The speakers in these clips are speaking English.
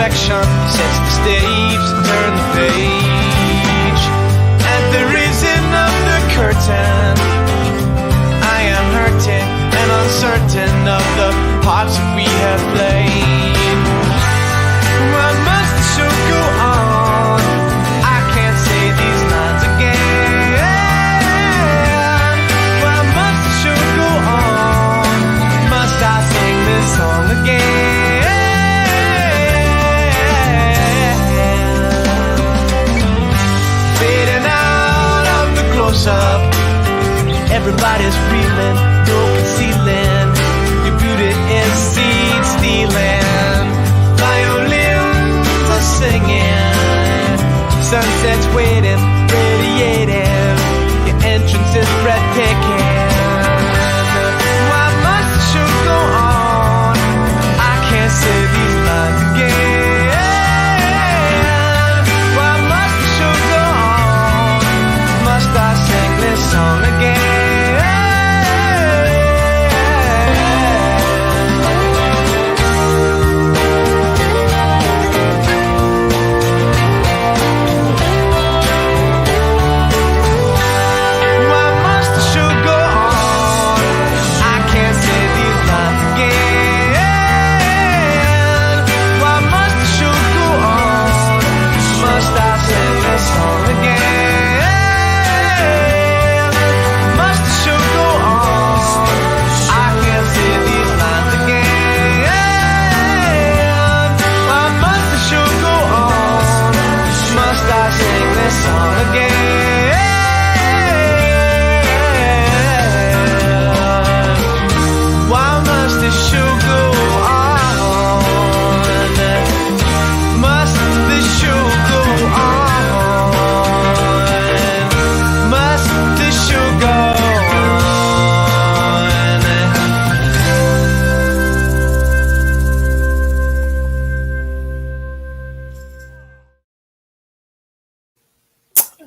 direction, sets the stage, turn the page. At the raising of the curtain, I am hurting and uncertain of the parts that we have played. Why must the show go on? I can't say these lines again. Why must the show go on? Must I sing this song again? Fading out of the close-up, everybody's reeling, no concealing. Your beauty is seed stealing. Violins are singing, sunset's waiting, radiating. Your entrance is breathtaking. Why must the show go on? I can't say these lines again. Why must the show go on? Must I sing this song again?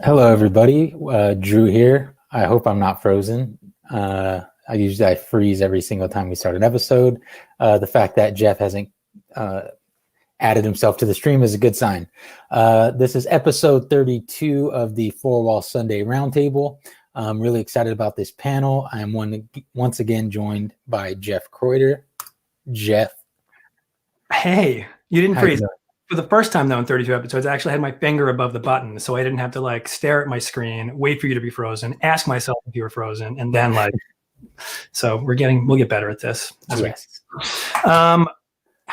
Hello, everybody. Drew here. I hope I'm not frozen. I freeze every single time we start an episode. The fact that Jeff hasn't added himself to the stream is a good sign. This is episode 32 of the Four Wall Sunday Roundtable. I'm really excited about this panel. I am once again joined by Jeff Kreuter. Jeff. Hey, you didn't freeze. For the first time, though, in 32 episodes, I actually had my finger above the button, so I didn't have to like stare at my screen, wait for you to be frozen, ask myself if you were frozen, and then like. So we'll get better at this. Yes. How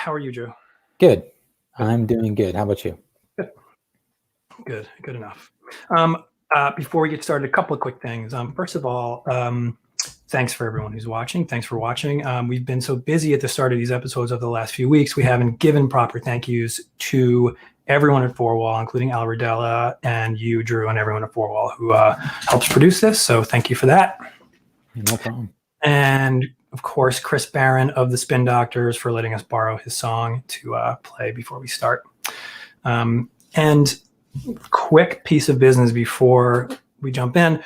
are you, Drew? Good. I'm doing good. How about you? Good enough. Before we get started, a couple of quick things. First of all, thanks for everyone who's watching. Thanks for watching. We've been so busy at the start of these episodes over the last few weeks, we haven't given proper thank yous to everyone at Four Wall, including Al Rodella and you, Drew, and everyone at Four Wall who helps produce this. So thank you for that. No problem. And of course, Chris Barron of the Spin Doctors for letting us borrow his song to play before we start. And quick piece of business before we jump in.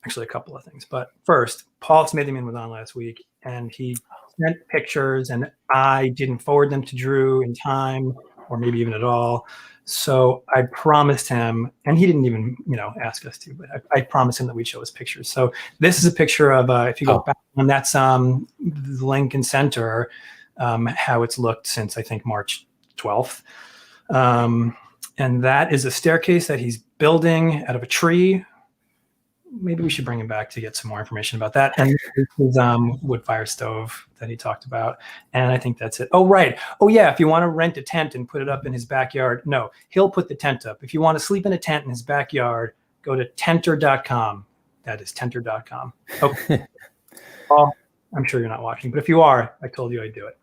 Actually, a couple of things. But first, Paul Smithyman was on last week, and he sent pictures, and I didn't forward them to Drew in time, or maybe even at all. So I promised him, and he didn't even, ask us to, but I promised him that we'd show his pictures. So this is a picture of, if you go back, and that's the Lincoln Center, how it's looked since, I think, March 12th. And that is a staircase that he's building out of a tree. Maybe we should bring him back to get some more information about that. And his wood fire stove that he talked about. And I think that's it. Oh, right. Oh, yeah. If you want to rent a tent and put it up in his backyard, no, he'll put the tent up. If you want to sleep in a tent in his backyard, go to tenter.com. That is tenter.com. Okay. Oh, I'm sure you're not watching, but if you are, I told you I'd do it.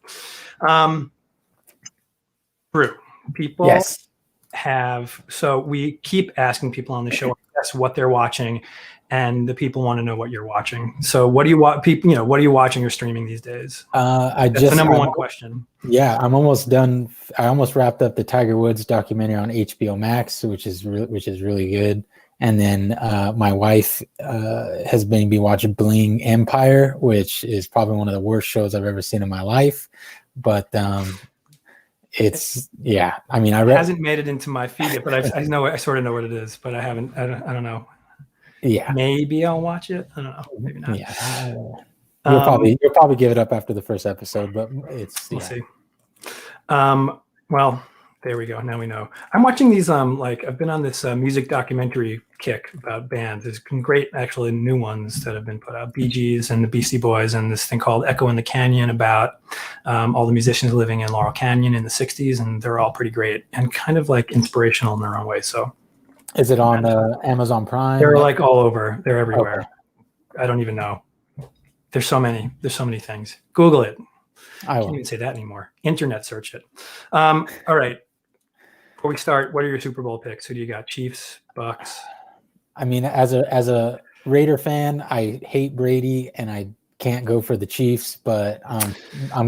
Drew, people so we keep asking people on the show what they're watching, and the people want to know what you're watching. So what do you want people, what are you watching or streaming these days? That's the number one question. Yeah, I'm almost done. I almost wrapped up the Tiger Woods documentary on HBO Max, which is really good. And then my wife has been watching Bling Empire, which is probably one of the worst shows I've ever seen in my life. But It's yeah. I mean, It hasn't made it into my feed yet, but I sort of know what it is, but I haven't. I don't know. Yeah. Maybe I'll watch it. I don't know. Maybe not. Yeah. You'll probably give it up after the first episode, but We'll see. Well, there we go. Now we know. I'm watching these. I've been on this music documentary kick about bands. There's been great, actually, new ones that have been put out. Bee Gees and the Beastie Boys, and this thing called Echo in the Canyon about all the musicians living in Laurel Canyon in the '60s, and they're all pretty great and kind of like inspirational in their own way. So, is it on Amazon Prime? They're like all over. They're everywhere. Okay. I don't even know. There's so many things. Google it. I can't even say that anymore. Internet search it. All right. Before we start, what are your Super Bowl picks? Who do you got? Chiefs, Bucks? I mean, as a Raider fan, I hate Brady and I can't go for the Chiefs, but I'm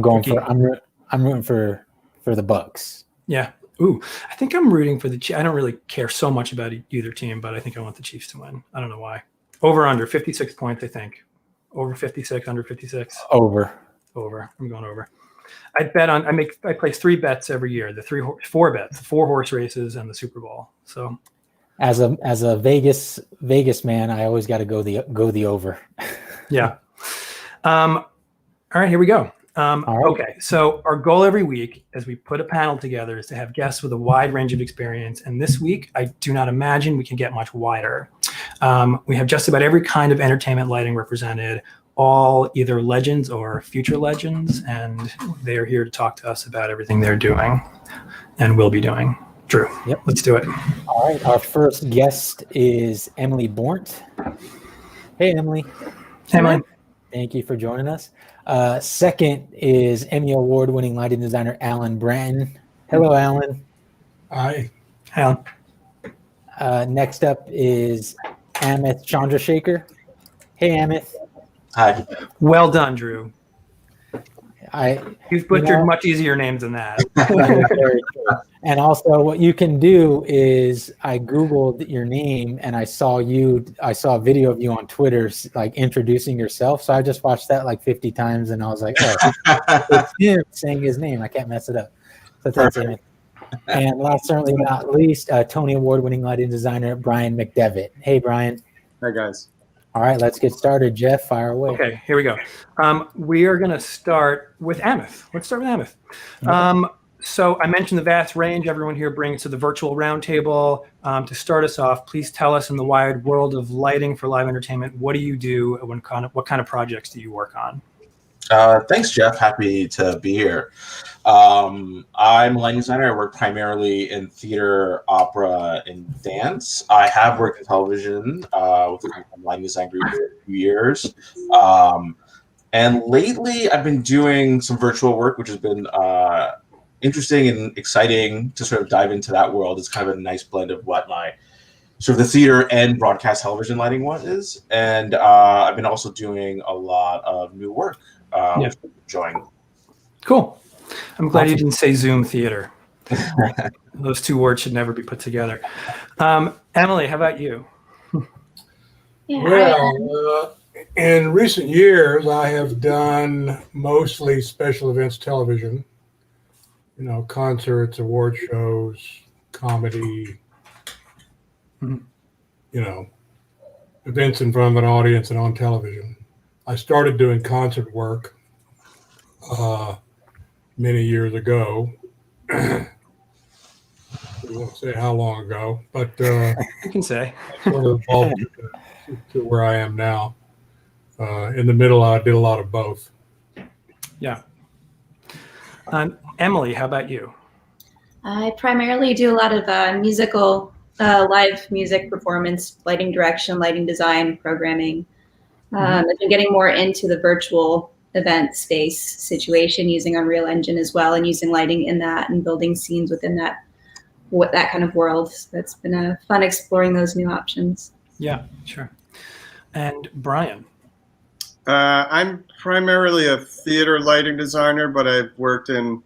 rooting for the Bucks. Yeah. Ooh, I think I'm rooting for the Chiefs. I don't really care so much about either team, but I think I want the Chiefs to win. I don't know why. Over under 56 points, I think. Over 56, under 56. Over. I'm going over. I place 3 bets every year. The 4 bets, 4 horse races and the Super Bowl. So as a Vegas man, I always got to go the over. Yeah. All right, here we go. Right. Okay, so our goal every week as we put a panel together is to have guests with a wide range of experience. And this week, I do not imagine we can get much wider. We have just about every kind of entertainment lighting represented, all either legends or future legends, and they are here to talk to us about everything they're doing and will be doing. Drew, yep, let's do it. All right, our first guest is Emily Bornt. Hey, Emily. Hey, Emily. Thank you for joining us. Second is Emmy Award-winning lighting designer Alan Branton. Hello, Alan. Hi. Alan. Next up is Amith Chandrashaker. Hey, Amith. Hi. Well done, Drew. You've butchered much easier names than that. And also, what you can do is I Googled your name and I saw a video of you on Twitter, like introducing yourself. So I just watched that like 50 times and I was like, oh, it's him saying his name. I can't mess it up. So that's it. And last, certainly not least, Tony Award-winning lighting designer Brian MacDevitt. Hey, Brian. Hi, guys. All right, let's get started. Jeff, fire away. Okay, here we go. We are going to start with Amith. Let's start with Amith. Okay. So I mentioned the vast range everyone here brings to the virtual roundtable. To start us off, please tell us, in the wide world of lighting for live entertainment, what do you do? What kind of projects do you work on? Thanks, Jeff. Happy to be here. I'm a lighting designer. I work primarily in theater, opera, and dance. I have worked in television with a lighting design group for a few years. And lately, I've been doing some virtual work, which has been interesting and exciting to sort of dive into that world. It's kind of a nice blend of what my sort of the theater and broadcast television lighting one is. And I've been also doing a lot of new work, which I'm enjoying. Cool. I'm glad you didn't say Zoom theater. Those 2 words should never be put together. Emily, how about you? Yeah. Well, in recent years, I have done mostly special events television. Concerts, award shows, comedy, events in front of an audience and on television. I started doing concert work many years ago. We won't say how long ago, but you can say. Sort of evolved to where I am now. In the middle, I did a lot of both. Yeah. Emily, how about you? I primarily do a lot of musical, live music performance, lighting direction, lighting design, programming. I've been getting more into the virtual event space situation, using Unreal Engine as well, and using lighting in that and building scenes within that kind of world. So it's been fun exploring those new options. Yeah, sure. And Brian? I'm primarily a theater lighting designer, but I've worked in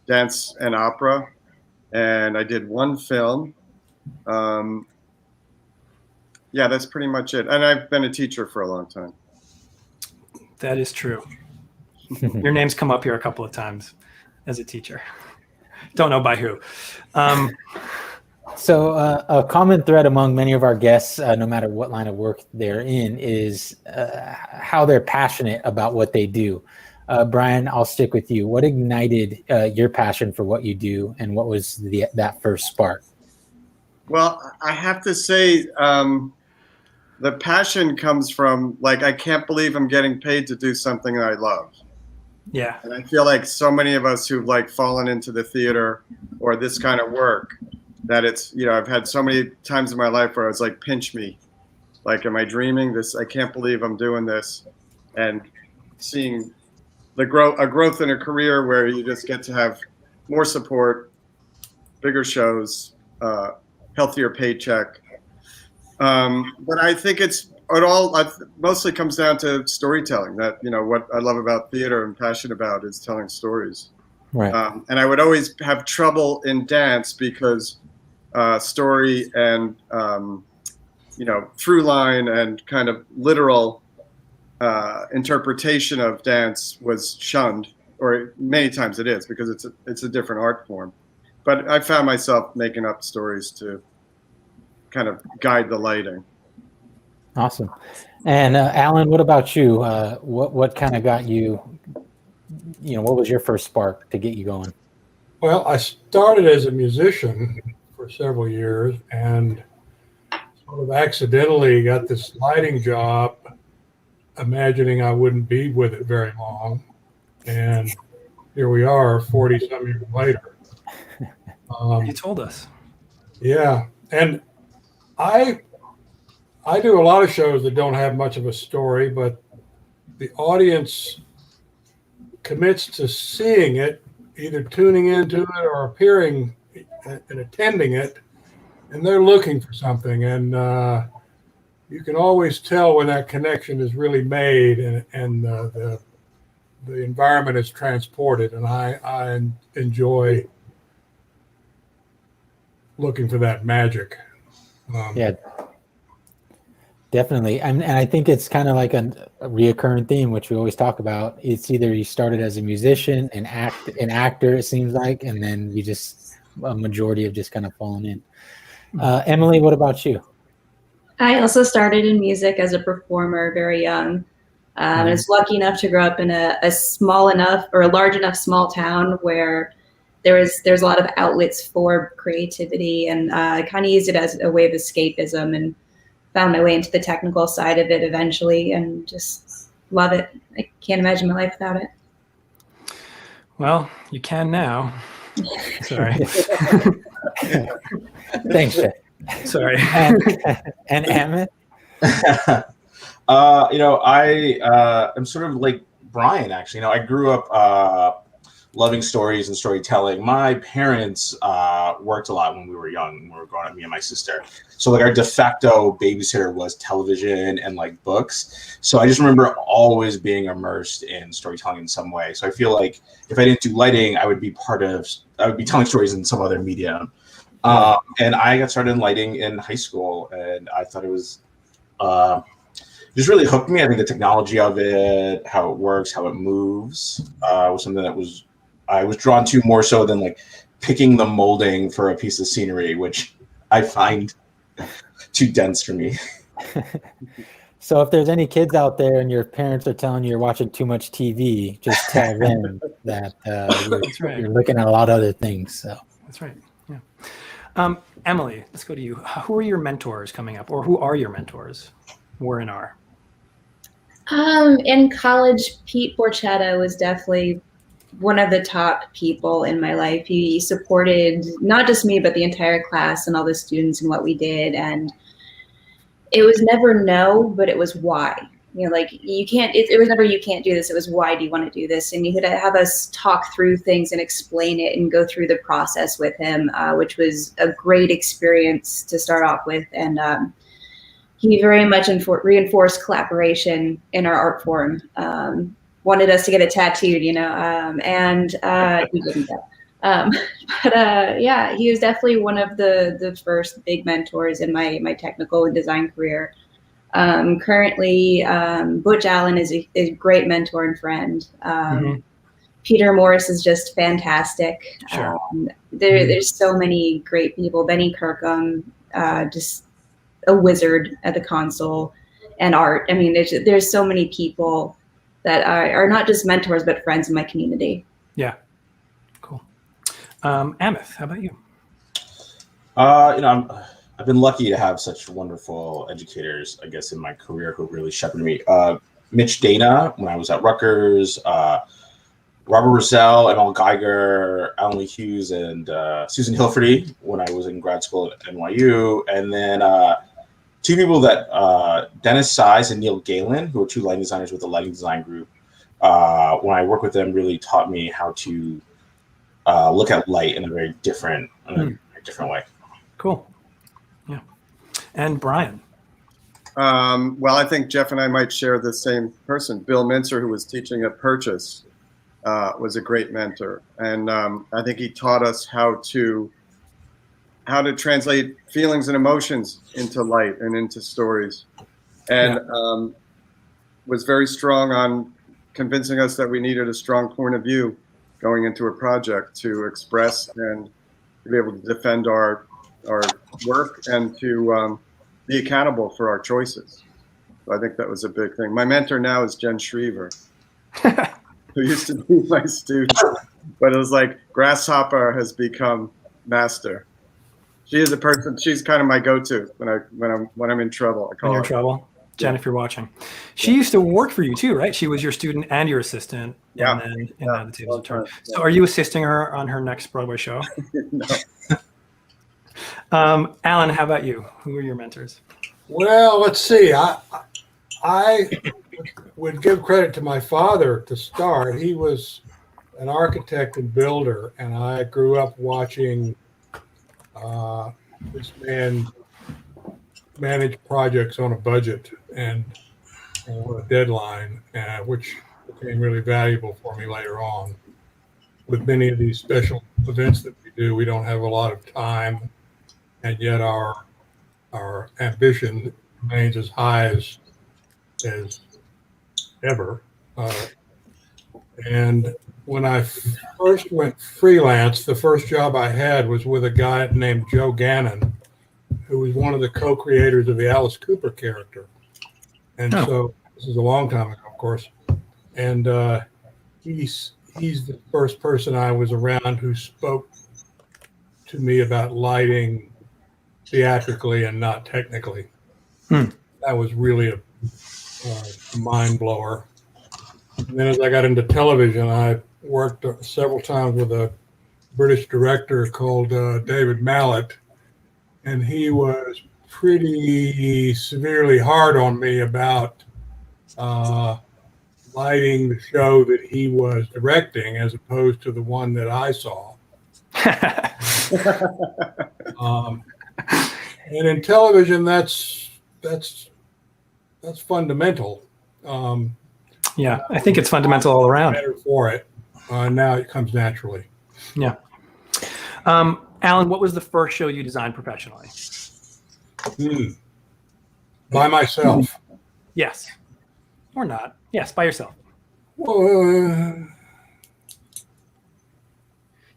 dance and opera, and I did 1 film. Yeah, that's pretty much it. And I've been a teacher for a long time. That is true. Your name's come up here a couple of times as a teacher. Don't know by who. So a common thread among many of our guests, no matter what line of work they're in, is how they're passionate about what they do. Brian, I'll stick with you. What ignited your passion for what you do, and what was that first spark? Well, I have to say, the passion comes from, like, I can't believe I'm getting paid to do something that I love. Yeah. And I feel like so many of us who've like fallen into the theater or this kind of work, that it's, I've had so many times in my life where I was like, pinch me. Like, am I dreaming this? I can't believe I'm doing this. And seeing a growth in a career where you just get to have more support, bigger shows, healthier paycheck. But I think it mostly comes down to storytelling. That, what I love about theater and passionate about is telling stories. Right. And I would always have trouble in dance because story and, through line and kind of literal interpretation of dance was shunned, or many times it is, because it's a different art form. But I found myself making up stories to kind of guide the lighting. Awesome. And Alan, what about you? What kind of got you, what was your first spark to get you going? Well, I started as a musician for several years and sort of accidentally got this lighting job, imagining I wouldn't be with it very long. And here we are 40 some years later. You told us. Yeah. And I do a lot of shows that don't have much of a story, but the audience commits to seeing it, either tuning into it or appearing and attending it, and they're looking for something. And you can always tell when that connection is really made and the environment is transported. And I enjoy looking for that magic. Yeah, definitely. And I think it's kind of like a reoccurring theme, which we always talk about. It's either you started as a musician, an actor, it seems like, and then you just, a majority of just kind of fallen in. Emily, what about you? I also started in music as a performer very young. I was lucky enough to grow up in a small enough or a large enough small town where there's a lot of outlets for creativity, and I kind of used it as a way of escapism and found my way into the technical side of it eventually, and just love it. I can't imagine my life without it. Well, you can now. Sorry. Thanks, Jeff. Sorry. And Amith? I'm sort of like Brian, actually. I grew up loving stories and storytelling. My parents worked a lot when we were young, when we were growing up, me and my sister. So like our de facto babysitter was television and like books. So I just remember always being immersed in storytelling in some way. So I feel like if I didn't do lighting, I would be telling stories in some other medium. And I got started in lighting in high school, and I thought it was just really hooked me. I think the technology of it, how it works, how it moves, was something that I was drawn to more so than like picking the molding for a piece of scenery, which I find too dense for me. So if there's any kids out there and your parents are telling you you're watching too much TV, just tell them that you're looking at a lot of other things. So that's right. Yeah. Emily, let's go to you. Who are your mentors coming up, or who are your mentors? Were and are. In college, Pete Borchetta was definitely one of the top people in my life. He supported not just me, but the entire class and all the students and what we did. And it was never no, but it was why. Like you can't, it was never you can't do this. It was why do you want to do this? And he could have us talk through things and explain it and go through the process with him, which was a great experience to start off with. And he very much reinforced collaboration in our art form. Wanted us to get it tattooed, and he didn't go. Yeah, he was definitely one of the first big mentors in my technical and design career. Currently, Butch Allen is a great mentor and friend. Peter Morris is just fantastic. Sure. There's so many great people. Benny Kirkham, just a wizard at the console, and Art. I mean, there's so many people that are not just mentors but friends in my community. Yeah. Cool. Amith, how about you? I've been lucky to have such wonderful educators, I guess, in my career who really shepherded me. Mitch Dana, when I was at Rutgers, Robert Rosell, ML Geiger, Alan Lee Hughes, and Susan Hilferty when I was in grad school at NYU. And then two people that Dennis Size and Neil Galen, who are two lighting designers with the lighting design group. When I worked with them, really taught me how to look at light in a very different way. Cool. Yeah. And Brian. Well, I think Jeff and I might share the same person. Bill Mincer, who was teaching at Purchase, was a great mentor, and I think he taught us how to translate feelings and emotions into light and into stories, and was very strong on convincing us that we needed a strong point of view going into a project to express and to be able to defend our work and to be accountable for our choices. So I think that was a big thing. My mentor now is Jen Schriever, who used to be my student, but it was like Grasshopper has become master. She is a person. She's kind of my go-to when I'm in trouble. When you're in trouble, Jen, if you're watching, she used to work for you too, right? She was your student and your assistant. Yeah. And then the tables turned. So, are you assisting her on her next Broadway show? No. Alan, how about you? Who are your mentors? Well, let's see. I would give credit to my father to start. He was an architect and builder, and I grew up watching this man manage projects on a budget and on a deadline, which became really valuable for me later on. With many of these special events that we do, we don't have a lot of time, and yet our ambition remains as high as ever. And when I first went freelance, the first job I had was with a guy named Joe Gannon, who was one of the co-creators of the Alice Cooper character. And so this is a long time ago, of course. And he's the first person I was around who spoke to me about lighting theatrically and not technically. That was really a mind blower. And then as I got into television, I worked several times with a British director called David Mallet, and he was pretty severely hard on me about lighting the show that he was directing as opposed to the one that I saw. And in television, that's fundamental. Yeah, I think it's fundamental all around. Better for it. Now it comes naturally. Yeah. Alan, what was the first show you designed professionally? By myself. Yes. Or not. Yes, by yourself. Well,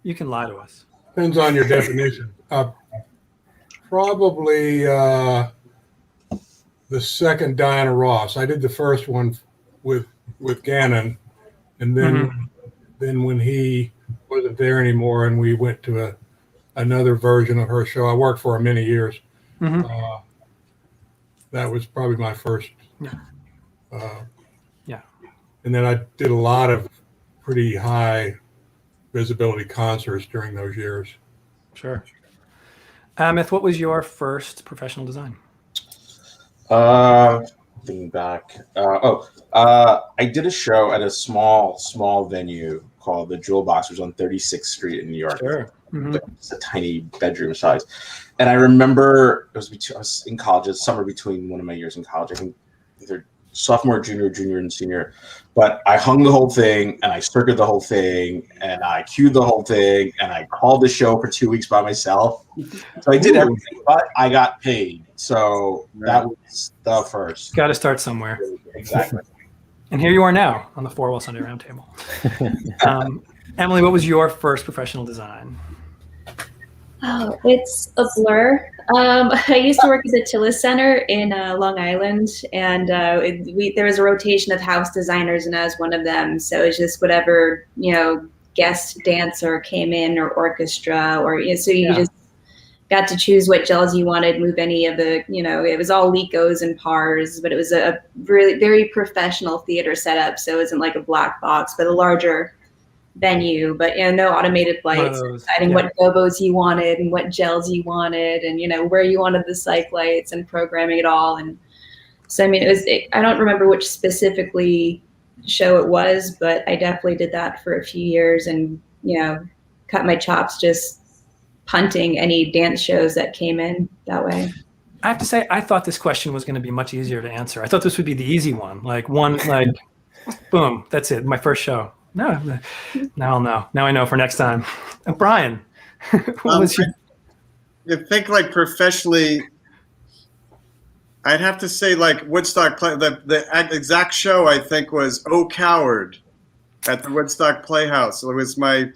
You can lie to us. depends on your definition. Probably the second Diana Ross. I did the first one with Gannon, and then when he wasn't there anymore, and we went to another version of her show. I worked for her many years. That was probably my first. Yeah. And then I did a lot of pretty high visibility concerts during those years. Sure. Amith, what was your first professional design? Thinking back. I did a show at a small venue called the Jewel Box, which was on 36th Street in New York. Sure. It's a tiny bedroom size. And I remember I was in college, it's summer between one of my years in college. I think either sophomore, junior, and senior. But I hung the whole thing, and I circuited the whole thing, and I queued the whole thing, and I called the show for 2 weeks by myself. So I did everything, but I got paid. So that was the first. Got to start somewhere. Exactly. And here you are now on the 4 Well Sunday Roundtable. Emily, what was your first professional design? Oh, it's a blur. I used to work at the Tillis Center in Long Island, and there was a rotation of house designers, and I was one of them. So it's just whatever, guest dancer came in, or orchestra, or so you just got to choose what gels you wanted, move any of the, it was all Licos and Pars, but it was a really very professional theater setup. So it wasn't like a black box, but a larger venue, but no automated lights, deciding what gobos you wanted and what gels you wanted, and where you wanted the cyc lights, and programming it all. And so I don't remember which specifically show it was, but I definitely did that for a few years, and cut my chops just punting any dance shows that came in that way. I have to say, I thought this question was going to be much easier to answer. I thought this would be the easy one, like boom, that's it, my first show. No, now I'll know. Now I know for next time. Brian, what was your... You think like professionally, I'd have to say like Woodstock Play. The exact show I think was "Oh Coward" at the Woodstock Playhouse. It was my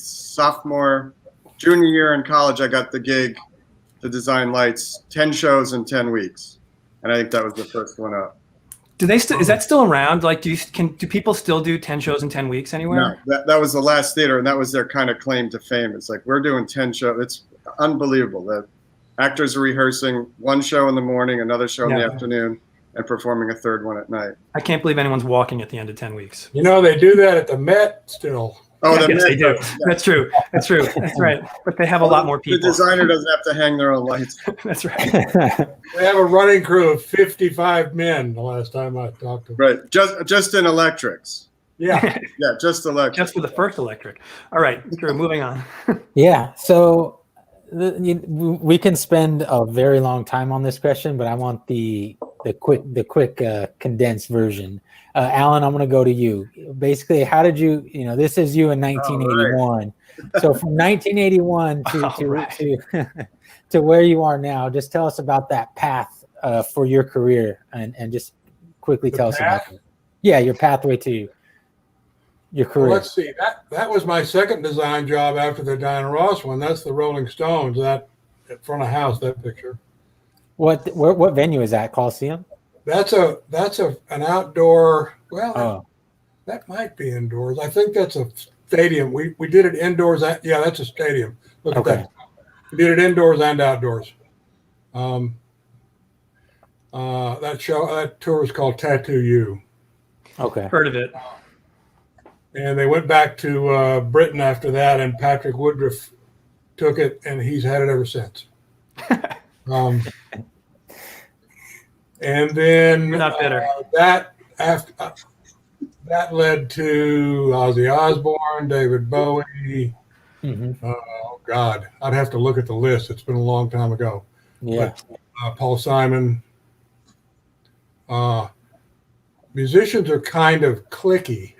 junior year in college. I got the gig to design lights, 10 shows in 10 weeks, and I think that was the first one up. Do they still? Is that still around? Like, do people still do 10 shows in 10 weeks anywhere? No, that was the last theater, and that was their kind of claim to fame. It's like, we're doing 10 shows. It's unbelievable that actors are rehearsing one show in the morning, another show in the afternoon, and performing a third one at night. I can't believe anyone's walking at the end of 10 weeks. They do that at the Met still. Oh, yes, they do. Yeah. That's true. That's right. But they have a lot more people. The designer doesn't have to hang their own lights. That's right. They have a running crew of 55 men the last time I talked to them. Right. Just in electrics. Yeah. Yeah, just electric. Just for the first electric. All right, Drew, moving on. Yeah. So we can spend a very long time on this question, but I want the quick condensed version. Alan, I'm going to go to you. Basically, how did you? This is you in 1981. Right. So from 1981 to where you are now, just tell us about that path for your career, and just quickly tell us about it. Yeah, your pathway to your career. Well, let's see. That was my second design job after the Diana Ross one. That's the Rolling Stones. That in front of house. That picture. What venue is that? Coliseum? That's an outdoor. Well, that might be indoors. I think that's a stadium. We did it indoors. Yeah, that's a stadium. Look at that. We did it indoors and outdoors. That tour was called Tattoo You. Okay. Heard of it. And they went back to Britain after that, and Patrick Woodruff took it, and he's had it ever since. And then not bitter. That led to Ozzy Osbourne, David Bowie. Mm-hmm. Oh God, I'd have to look at the list. It's been a long time ago. Yeah. But, Paul Simon. Musicians are kind of cliquey,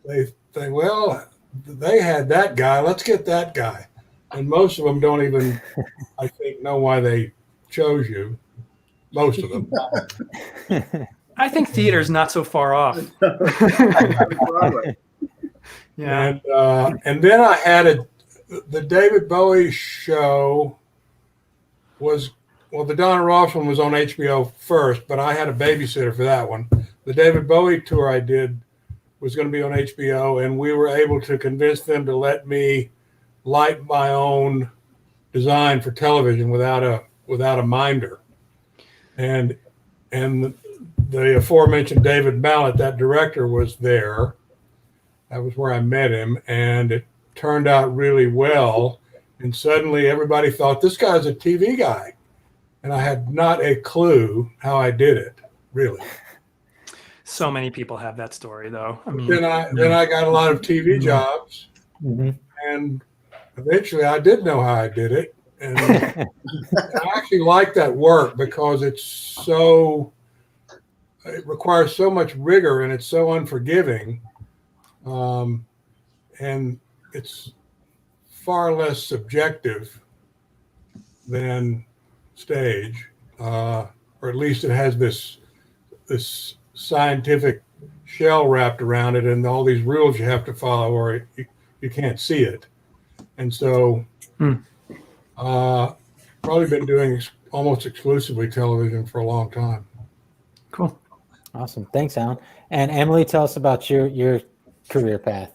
They think, well, they had that guy. Let's get that guy. And most of them don't even, I think, know why they chose you. Most of them. I think theater's not so far off. Yeah. And then I had the David Bowie show was, the Donna Ross one was on HBO first, but I had a babysitter for that one. The David Bowie tour I did was going to be on HBO, and we were able to convince them to let me light my own design for television without a minder. And the aforementioned David Mallet, that director, was there. That was where I met him, and it turned out really well. And suddenly everybody thought, this guy's a TV guy. And I had not a clue how I did it, really. So many people have that story, though. I mean, then I got a lot of TV jobs, and eventually I did know how I did it. And I actually like that work because it requires so much rigor, and it's so unforgiving, and it's far less subjective than stage, or at least it has this scientific shell wrapped around it and all these rules you have to follow, or you can't see it. And so, probably been doing almost exclusively television for a long time. Cool. Awesome. Thanks, Alan. And Emily, tell us about your career path.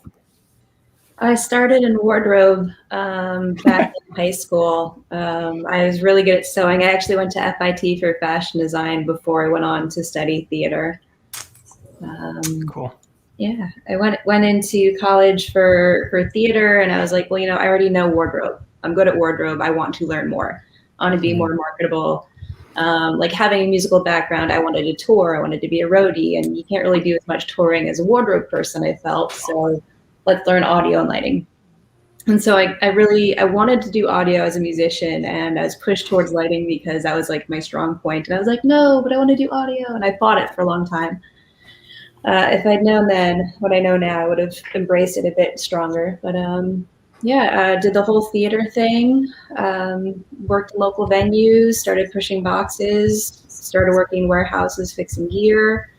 I started in wardrobe back in high school. I was really good at sewing. I actually went to FIT for fashion design before I went on to study theater. Cool. Yeah, I went into college for theater, and I was like, well, I already know wardrobe. I'm good at wardrobe. I want to learn more. I want to be more marketable. Like having a musical background, I wanted to tour. I wanted to be a roadie, and you can't really do as much touring as a wardrobe person, I felt. So let's learn audio and lighting. And so I wanted to do audio as a musician, and I was pushed towards lighting because that was like my strong point. And I was like, no, but I want to do audio. And I fought it for a long time. If I'd known then what I know now, I would have embraced it a bit stronger. But did the whole theater thing, worked in local venues, started pushing boxes, started working in warehouses, fixing gear,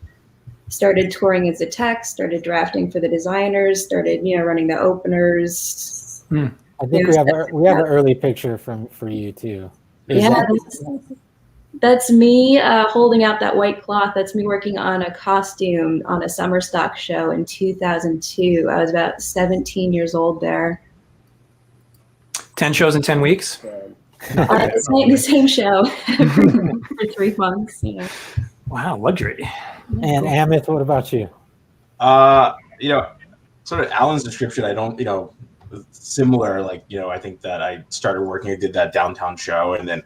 started touring as a tech, started drafting for the designers, started, running the openers. I think we have an early picture for you too. That's me holding out that white cloth. That's me working on a costume on a summer stock show in 2002. I was about 17 years old there. 10 shows in 10 weeks? The same show for 3 months. Wow, luxury. And Amith, what about you? Sort of Alan's description, I don't, similar, I think that I started working, I did that downtown show, and then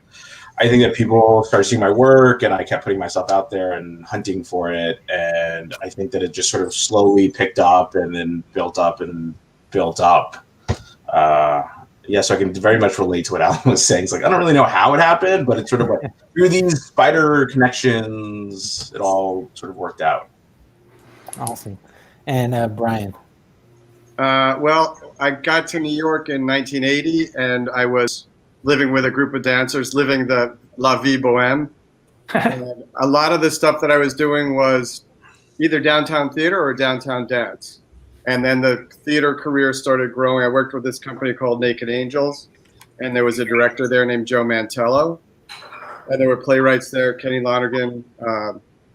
I think that people started seeing my work, and I kept putting myself out there and hunting for it, and I think that it just sort of slowly picked up and then built up and built up. So I can very much relate to what Alan was saying. It's like, I don't really know how it happened, but it's sort of like through these spider connections, it all sort of worked out. Awesome. And Brian? Well, I got to New York in 1980, and I was living with a group of dancers, living the La Vie Bohème. And a lot of the stuff that I was doing was either downtown theater or downtown dance. And then the theater career started growing. I worked with this company called Naked Angels, and there was a director there named Joe Mantello. And there were playwrights there, Kenny Lonergan,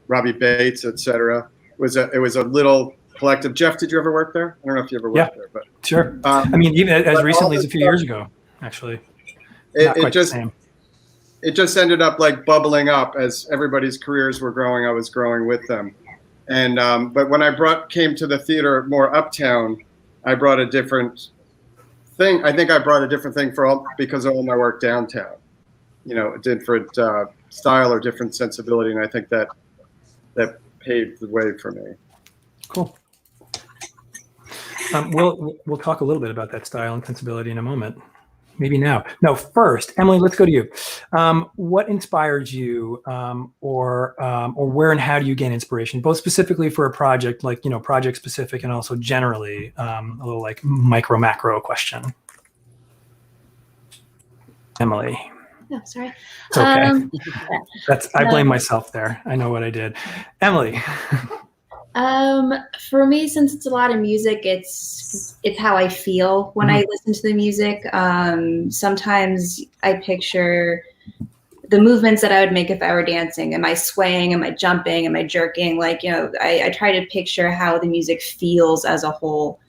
Robbie Bates, etc. It was a little collective. Jeff, did you ever work there? I don't know if you ever worked there. But sure. Even as recently as a few years ago, actually. It just ended up like bubbling up as everybody's careers were growing. I was growing with them. And but when I came to the theater more uptown, I brought a different thing. I think I brought a different thing because of all my work downtown. A different style or different sensibility, and I think that paved the way for me. Cool. We'll talk a little bit about that style and sensibility in a moment. Maybe now. No, first, Emily, let's go to you. What inspired you, or where and how do you gain inspiration, both specifically for a project, like, project specific, and also generally, a little like micro macro question. Emily. Oh, sorry. It's okay. I blame myself there. I know what I did. Emily. For me, since it's a lot of music, it's how I feel when I listen to the music. Sometimes I picture the movements that I would make if I were dancing. Am I swaying? Am I jumping? Am I jerking? I try to picture how the music feels as a whole.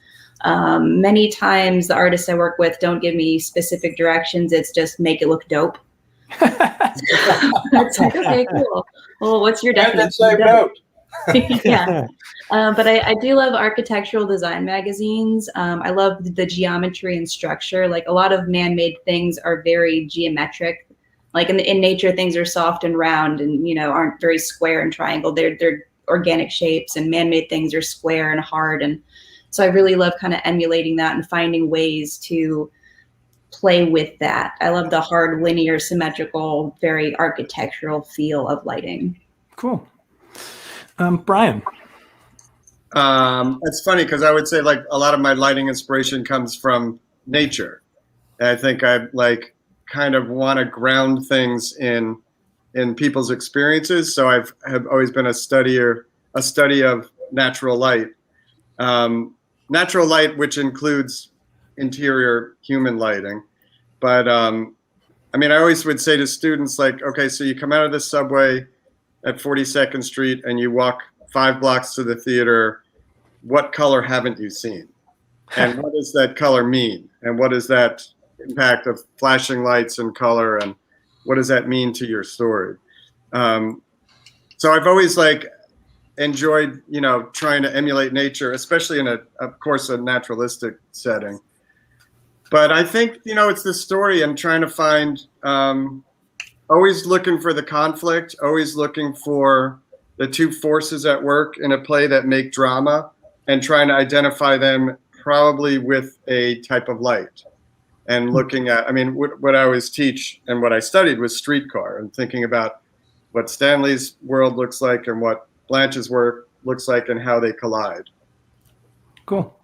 Many times the artists I work with don't give me specific directions. It's just make it look dope. That's like, okay, cool. Well, what's your definition? Yeah. But I do love architectural design magazines. I love the geometry and structure. Like a lot of man-made things are very geometric. Like in nature, things are soft and round and, aren't very square and triangle. They're organic shapes, and man-made things are square and hard. And so I really love kind of emulating that and finding ways to play with that. I love the hard, linear, symmetrical, very architectural feel of lighting. Cool. Brian. It's funny because I would say like a lot of my lighting inspiration comes from nature. And I think I kind of want to ground things in people's experiences. So have always been a study of natural light. Natural light, which includes interior human lighting. But I mean, I always would say to students, like, okay, so you come out of the subway at 42nd Street and you walk 5 blocks to the theater. What color haven't you seen? And what does that color mean? And what is that impact of flashing lights and color? And what does that mean to your story? So I've always enjoyed, trying to emulate nature, especially in of course, a naturalistic setting. But I think, it's the story and trying to find, always looking for the conflict, always looking for the two forces at work in a play that make drama, and trying to identify them probably with a type of light. And looking at, what I always teach and what I studied was streetcar, and thinking about what Stanley's world looks like and what Blanche's work looks like and how they collide. Cool.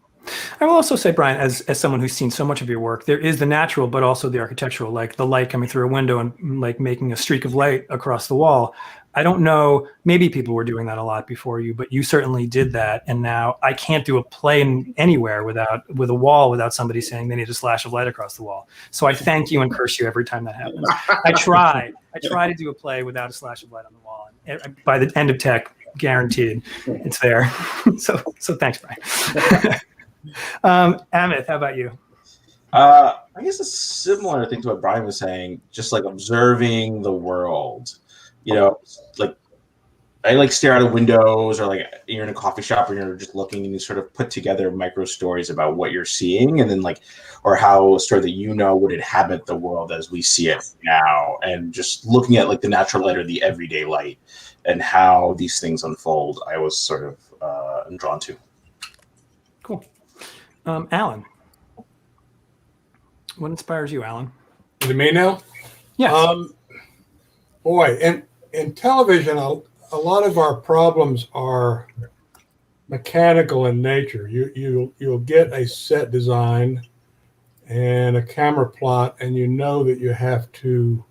I will also say, Brian, as someone who's seen so much of your work, there is the natural, but also the architectural, like the light coming through a window and like making a streak of light across the wall. I don't know, maybe people were doing that a lot before you, but you certainly did that. And now I can't do a play anywhere with a wall without somebody saying they need a slash of light across the wall. So I thank you and curse you every time that happens. I try to do a play without a slash of light on the wall. And by the end of tech, guaranteed it's there. So thanks, Brian. Amith, how about you? I guess a similar thing to what Brian was saying, just like observing the world. I stare out of windows, or like you're in a coffee shop and you're just looking and you sort of put together micro stories about what you're seeing, and then or how a story that would inhabit the world as we see it now, and just looking at the natural light or the everyday light and how these things unfold. I was sort of drawn to. Cool. Alan, what inspires you, Alan? Is it me now? Yes. Boy, in television, a lot of our problems are mechanical in nature. You'll get a set design and a camera plot, and you know that you have to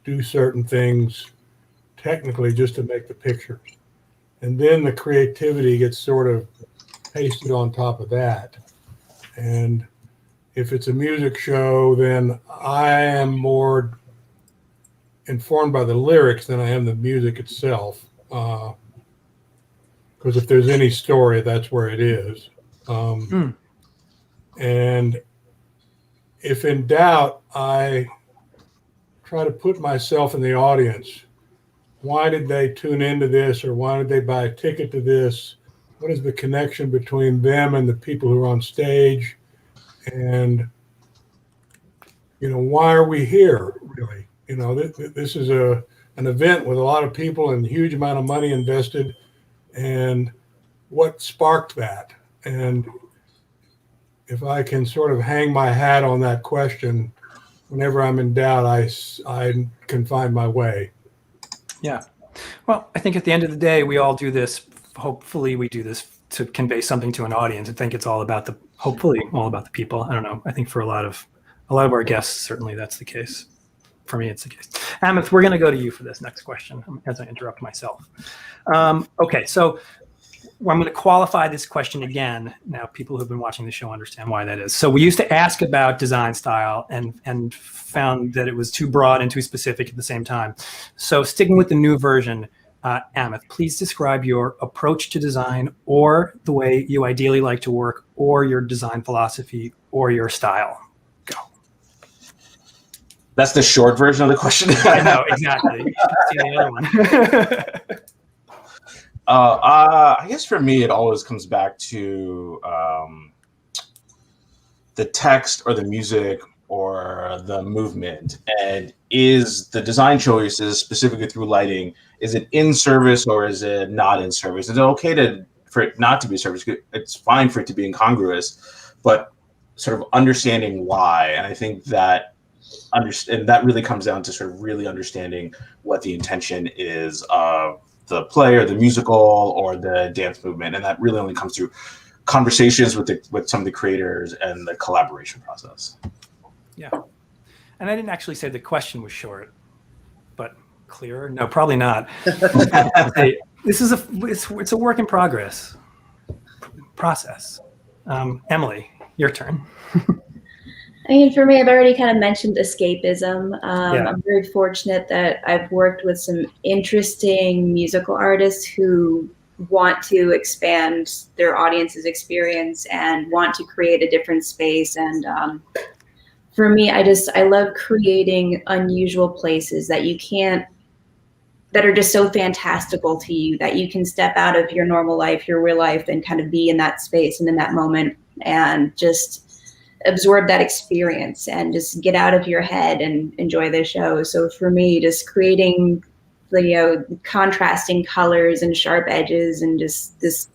do certain things technically just to make the picture. And then the creativity gets sort of pasted on top of that. And if it's a music show, then I am more informed by the lyrics than I am the music itself. Because if there's any story, that's where it is. And if in doubt, I try to put myself in the audience. Why did they tune into this, or why did they buy a ticket to this? What is the connection between them and the people who are on stage? And, why are we here, really? This is an event with a lot of people and a huge amount of money invested. And what sparked that? And if I can sort of hang my hat on that question, whenever I'm in doubt, I can find my way. Yeah. Well, I think at the end of the day, we all do this. Hopefully we do this to convey something to an audience. I think it's hopefully all about the people. I don't know. I think for a lot of our guests, certainly that's the case. For me, it's the case. Amith, we're going to go to you for this next question as I interrupt myself. Okay, so I'm going to qualify this question again. Now, people who've been watching the show understand why that is. So we used to ask about design style and found that it was too broad and too specific at the same time. So sticking with the new version, Amith, please describe your approach to design, or the way you ideally like to work, or your design philosophy, or your style. Go. That's the short version of the question. I know, exactly. You should see the other one. I guess for me, it always comes back to the text or the music or the movement, and is the design choices, specifically through lighting, is it in service or is it not in service? Is it okay for it not to be service? It's fine for it to be incongruous, but sort of understanding why. And I think that and that really comes down to sort of really understanding what the intention is of the play or the musical or the dance movement, and that really only comes through conversations with some of the creators and the collaboration process. Yeah, and I didn't actually say the question was short, but clearer? No, probably not. This is it's a work in progress. process. Emily, your turn. I mean, for me, I've already kind of mentioned escapism. Yeah. I'm very fortunate that I've worked with some interesting musical artists who want to expand their audience's experience and want to create a different space. And for me, I love creating unusual places that that are just so fantastical to you that you can step out of your normal life, your real life, and kind of be in that space and in that moment and just absorb that experience and just get out of your head and enjoy the show. So for me, just creating, contrasting colors and sharp edges and just this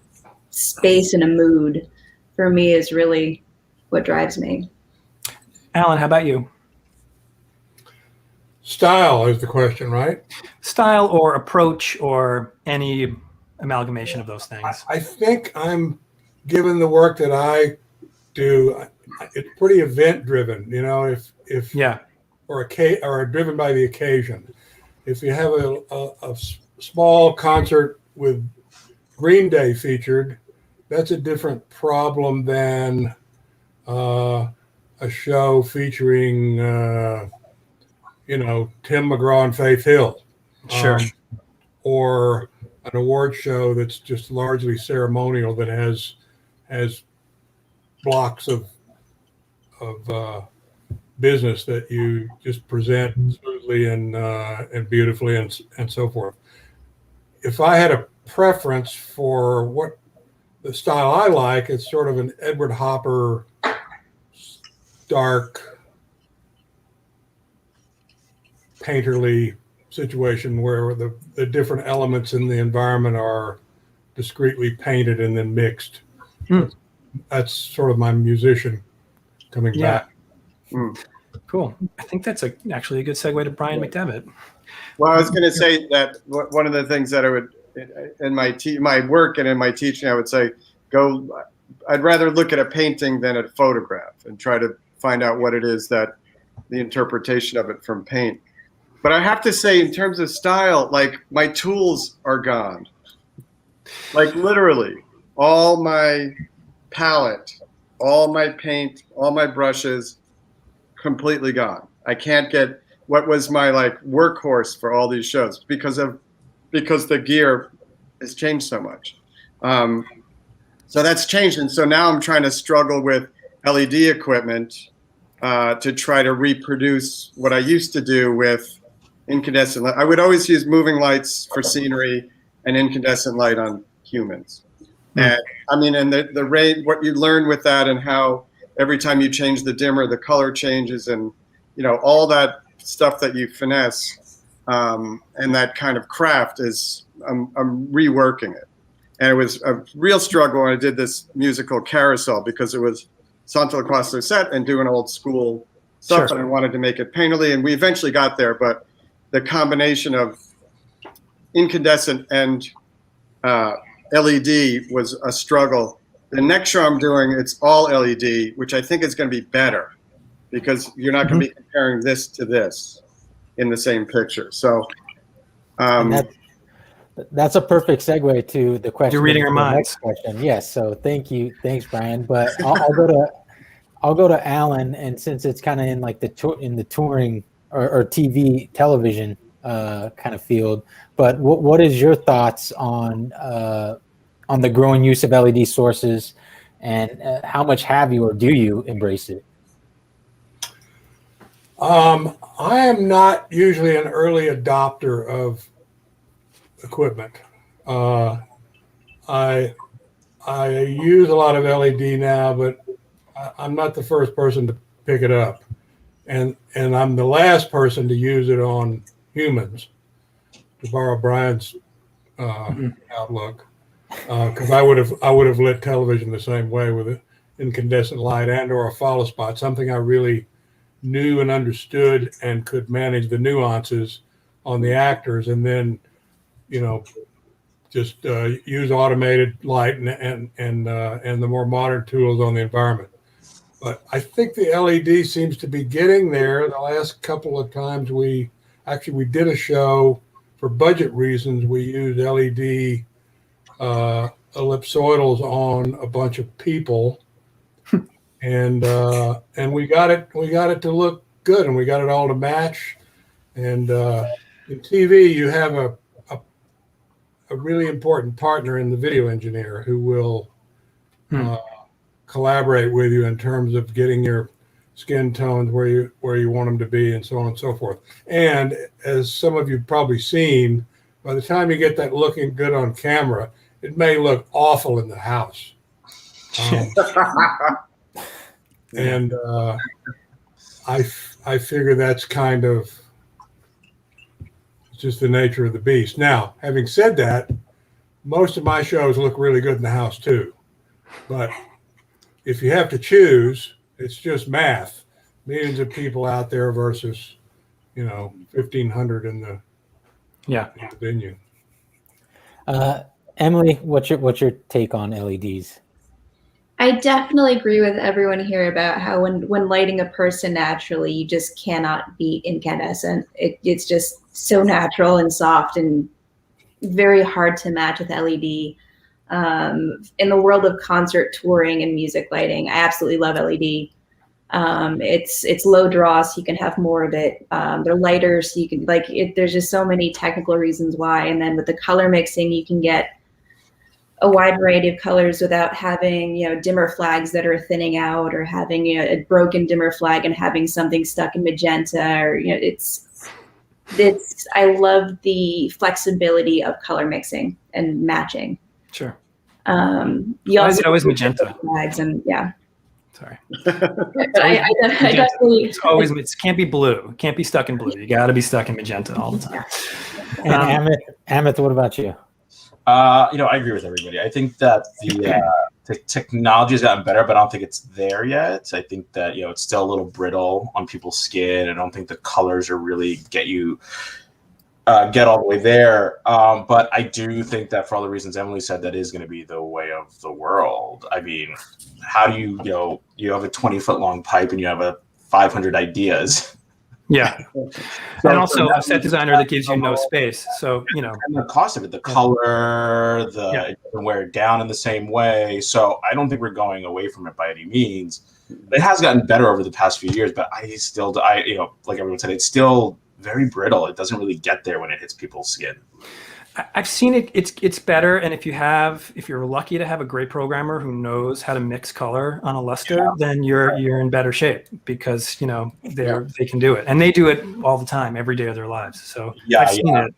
space and a mood for me is really what drives me. Alan, how about you? Style is the question, right? Style or approach or any amalgamation of those things. I think I'm, given the work that I do, it's pretty event driven, if Yeah. or driven by the occasion. If you have a small concert with Green Day featured, that's a different problem than a show featuring Tim McGraw and Faith Hill. Sure. Or an award show that's just largely ceremonial that has blocks of business that you just present smoothly and beautifully and so forth. If I had a preference for what the style I like, it's sort of an Edward Hopper, dark, painterly situation where the different elements in the environment are discreetly painted and then mixed. That's sort of my musician coming back. Cool. I think that's actually a good segue to Brian MacDevitt. Well, I was going to say that one of the things that I would, in my work and in my teaching, I would say, I'd rather look at a painting than a photograph and try to find out what it is that the interpretation of it from paint. But I have to say, in terms of style, like my tools are gone. Like literally, all my palette, all my paint, all my brushes, completely gone. I can't get what was my workhorse for all these shows because the gear has changed so much. So that's changed, and so now I'm trying to struggle with LED equipment to try to reproduce what I used to do with incandescent light. I would always use moving lights for scenery and incandescent light on humans. And I mean, and the rain, what you learn with that and how every time you change the dimmer, the color changes and, all that stuff that you finesse and that kind of craft is, I'm reworking it. And it was a real struggle when I did this musical Carousel because it was Santa Claus set and doing old school stuff. Sure. And I wanted to make it painterly, and we eventually got there, but the combination of incandescent and LED was a struggle. The next show I'm doing, it's all LED, which I think is going to be better because you're not going to be comparing this to this in the same picture. So that's a perfect segue to the question. You're reading our minds. Next question. Yes. So thank you. Thanks, Brian. But I'll go to Alan, and since it's kind of in the touring or television kind of field, but what is your thoughts on the growing use of LED sources, and how much have you or do you embrace it? I am not usually an early adopter of equipment. I use a lot of LED now, but I'm not the first person to pick it up, and I'm the last person to use it on humans, to borrow Brian's outlook, because I would have lit television the same way with an incandescent light and or a follow spot, something I really knew and understood and could manage the nuances on the actors, and then just use automated light and the more modern tools on the environment. But I think the LED seems to be getting there. The last couple of times we did a show for budget reasons. We used LED ellipsoidals on a bunch of people, and we got it to look good, and we got it all to match. And in TV, you have a really important partner in the video engineer who will collaborate with you in terms of getting your skin tones where you want them to be, and so on and so forth. And as some of you've probably seen, by the time you get that looking good on camera, it may look awful in the house. And I figure that's kind of just the nature of the beast. Now, having said that, most of my shows look really good in the house too. But if you have to choose, it's just math. Millions of people out there versus, 1,500 in the venue. Emily, what's your take on LEDs? I definitely agree with everyone here about how when lighting a person naturally, you just cannot be incandescent. It's just so natural and soft and very hard to match with LED. In the world of concert touring and music lighting, I absolutely love LED. It's low draw, so you can have more of it. They're lighter, so you can there's just so many technical reasons why. And then with the color mixing, you can get a wide variety of colors without having, dimmer flags that are thinning out, or having, a broken dimmer flag and having something stuck in magenta, or, I love the flexibility of color mixing and matching. Sure. You also always magenta flags, and yeah. Sorry. I definitely. It can't be blue. It can't be stuck in blue. You got to be stuck in magenta all the time. And Amith, what about you? I agree with everybody. I think that the technology has gotten better, but I don't think it's there yet. I think that, it's still a little brittle on people's skin. I don't think the colors are really get all the way there. But I do think that for all the reasons Emily said, that is going to be the way of the world. I mean, how do you have a 20-foot long pipe and you have 500 ideas. Yeah. And also a set designer that gives you no space. So, And the cost of it, the color, you can wear it down in the same way. So I don't think we're going away from it by any means. It has gotten better over the past few years, but like everyone said, it's still very brittle. It doesn't really get there when it hits people's skin. I've seen it. It's better. And if you're lucky to have a great programmer who knows how to mix color on a luster, then you're in better shape, because they can do it, and they do it all the time, every day of their lives. So I've seen it.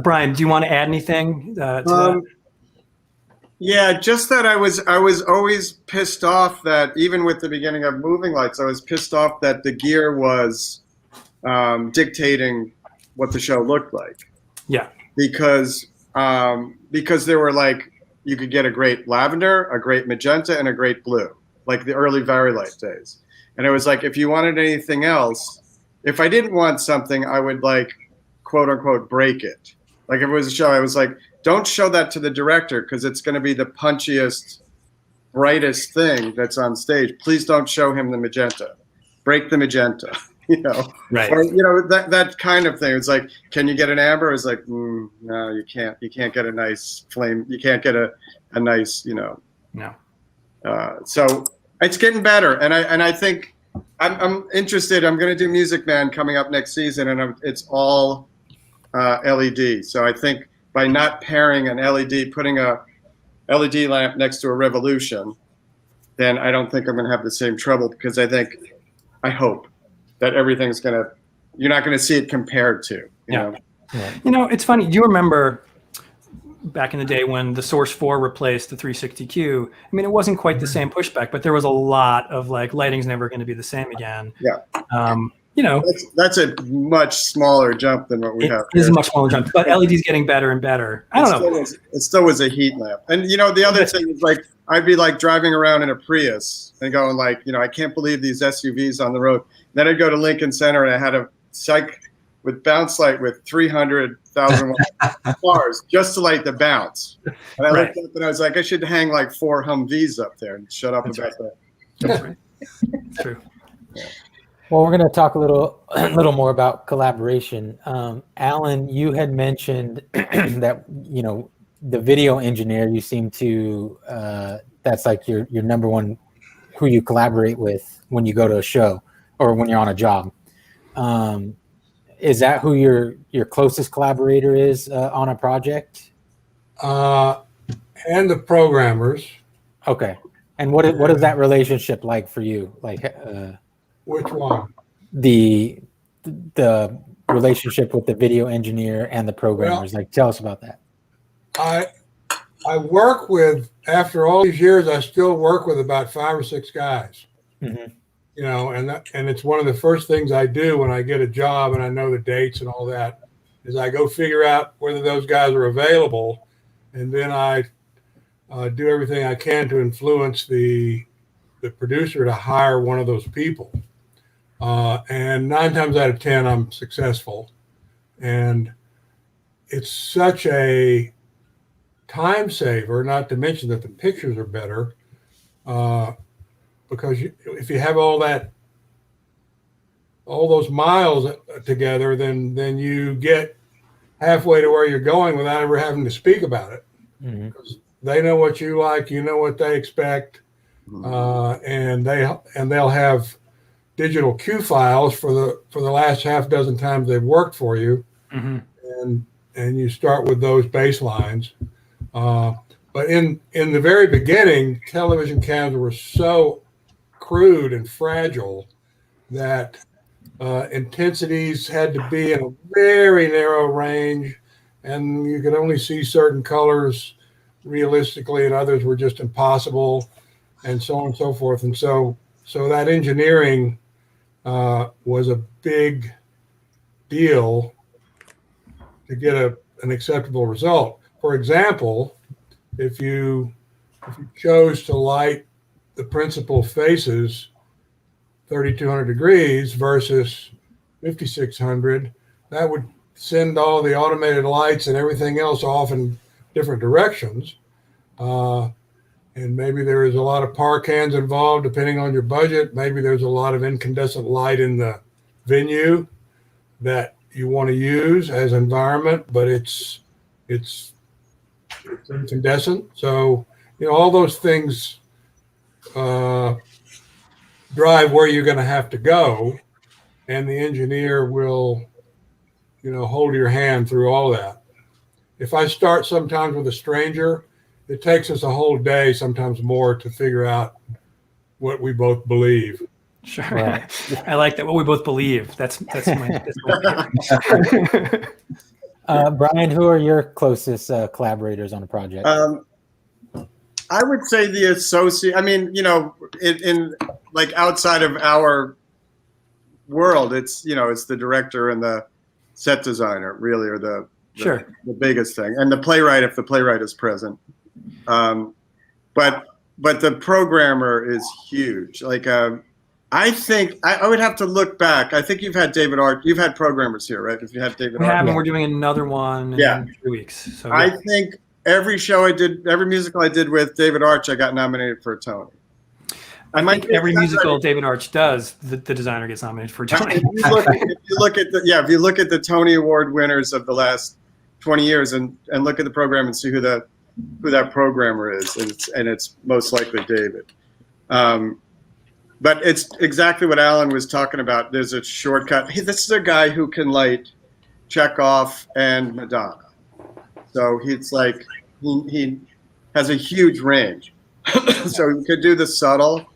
Brian, do you want to add anything to that? Yeah, just that I was always pissed off that even with the beginning of moving lights, I was pissed off that the gear was dictating what the show looked like. Yeah, because there were you could get a great lavender, a great magenta, and a great blue, like the early Vari-Light days. And it was like, if you wanted anything else, if I didn't want something, I would quote unquote break it. Like if it was a show, I was like, don't show that to the director, because it's going to be the punchiest, brightest thing that's on stage. Please don't show him the magenta. Break the magenta. Right. Or, that kind of thing. It's like, can you get an amber? It's like, no, you can't. You can't get a nice flame. You can't get a nice, No. So it's getting better, and I think I'm interested. I'm going to do Music Man coming up next season, and it's all LED. So I think by not pairing an LED, putting a LED lamp next to a Revolution, then I don't think I'm going to have the same trouble, because I hope that everything's you're not going to see it compared to, you know? It's funny. Do you remember back in the day when the Source 4 replaced the 360Q? I mean, it wasn't quite the same pushback, but there was a lot of lighting's never going to be the same again. Yeah. That's a much smaller jump than what we have. It is a much smaller jump, but LED's getting better and better. I don't know. It still was a heat lamp. And, the other thing is I'd be driving around in a Prius and going I can't believe these SUVs on the road. Then I'd go to Lincoln Center and I had a psych with bounce light with 300,000 bars just to light the bounce. And I looked up and I was like, I should hang 4 Humvees up there and shut up about that. That's right. True. Yeah. Well, we're going to talk a little more about collaboration. Alan, you had mentioned that the video engineer, you seem to that's like your number one who you collaborate with when you go to a show or when you're on a job. Is that who your closest collaborator is on a project? And the programmers. Okay. And what is that relationship like for you? Like Which one? The relationship with the video engineer and the programmers. Well, like, tell us about that. I work with, after all these years, I still work with about 5 or 6 guys. Mm-hmm. You know, and it's one of the first things I do when I get a job and I know the dates and all that, is I go figure out whether those guys are available, and then I do everything I can to influence the producer to hire one of those people. And 9 times out of 10, I'm successful. And it's such a time saver, not to mention that the pictures are better. Because if you have all those miles together, then you get halfway to where you're going without ever having to speak about it. Mm-hmm. Because they know what you like, you know what they expect, and they'll have digital cue files for the last half dozen times they've worked for you, Mm-hmm. and you start with those baselines. But in the very beginning, television cameras were so crude and fragile that intensities had to be in a very narrow range, and you could only see certain colors realistically, and others were just impossible, and so on and so forth. And so that engineering was a big deal to get an acceptable result. For example, if you chose to light the principal faces 3,200 degrees versus 5,600, that would send all the automated lights and everything else off in different directions. And maybe there is a lot of par cans involved, depending on your budget. Maybe there's a lot of incandescent light in the venue that you want to use as environment, but it's incandescent. So, you know, all those things drive where you're going to have to go, and the engineer will, you know, hold your hand through all that. If I start sometimes with a stranger, it takes us a whole day, sometimes more, to figure out what we both believe. Sure. Right. I like that. What we both believe. That's my. Brian, who are your closest collaborators on a project? I would say the associate. I mean, you know, in like outside of our world, it's the director and the set designer really are the biggest thing, and the playwright if the playwright is present. But the programmer is huge. Like I think I would have to look back. I think you've had David Arch. You've had programmers here, right? If you had David We Arch. have, and we're doing another one in 3 weeks. So I think every show I did, every musical I did with David Arch, I got nominated for a Tony. I think every musical David Arch does, the designer gets nominated for a Tony. If you look at the Tony Award winners of the last 20 years and look at the program and see who that programmer is, and it's most likely David. But it's exactly what Alan was talking about. There's a shortcut. This is a guy who can light Chekhov and Madonna. So he's like, he has a huge range. So he could do the subtle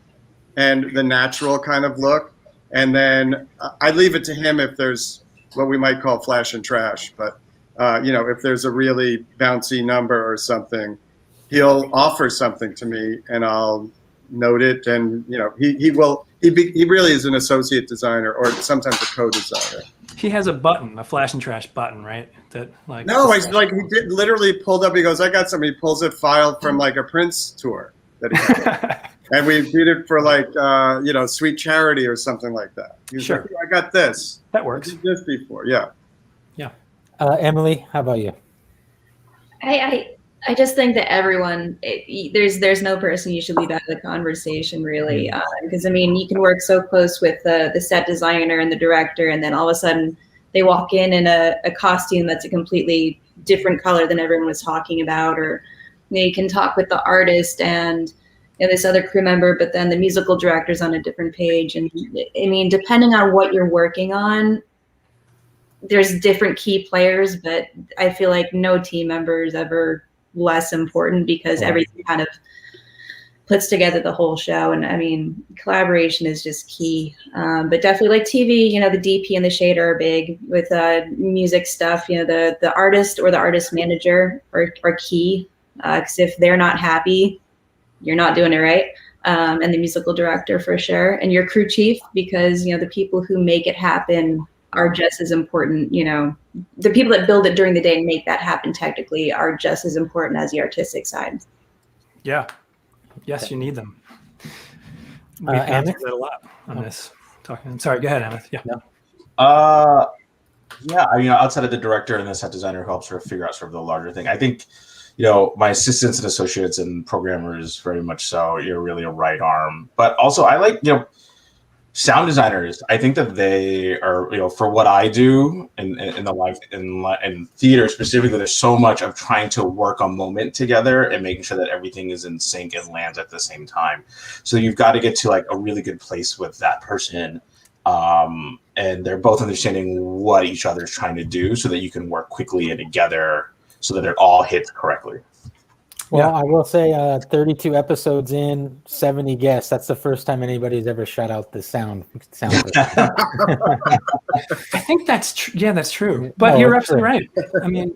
and the natural kind of look. And then I leave it to him if there's what we might call flash and trash. But, if there's a really bouncy number or something, he'll offer something to me and I'll note it. And, he really is an associate designer or sometimes a co-designer. He has a button, a flash and trash button, right? That like no, he literally pulled up. He goes, "I got something." He pulls a file from like a Prince tour that he had. And we did it for like Sweet Charity or something like that. He's Sure. like, "I got this. That works." I did this before, yeah." Emily, how about you? I just think that everyone, there's no person you should leave out of the conversation really, because I mean you can work so close with the set designer and the director, and then all of a sudden they walk in a costume that's a completely different color than everyone was talking about, or you can talk with the artist and this other crew member, but then the musical director's on a different page. And I mean, depending on what you're working on, there's different key players, but I feel like no team member is ever less important because everything kind of puts together the whole show. And I mean, collaboration is just key. But definitely like TV, the DP and the shader are big. With music stuff, the artist or the artist manager are key. Because if they're not happy, you're not doing it right. And the musical director for sure. And your crew chief, because, the people who make it happen are just as important. The people that build it during the day and make that happen technically are just as important as the artistic side. Yeah. Yes, you need them. We've answered that a lot on this. Sorry, go ahead, Amith. Yeah. No. Yeah, outside of the director and the set designer who helps sort of figure out sort of the larger thing, I think, my assistants and associates and programmers, very much so, you're really a right arm. But also I like, sound designers. I think that they are, for what I do in the life in theater specifically, there's so much of trying to work a moment together and making sure that everything is in sync and lands at the same time. So you've got to get to like a really good place with that person. And they're both understanding what each other is trying to do so that you can work quickly and together so that it all hits correctly. Well, I will say 32 episodes in, 70 guests. That's the first time anybody's ever shut out the sound. I think that's true. Yeah, that's true. But you're absolutely right. I mean,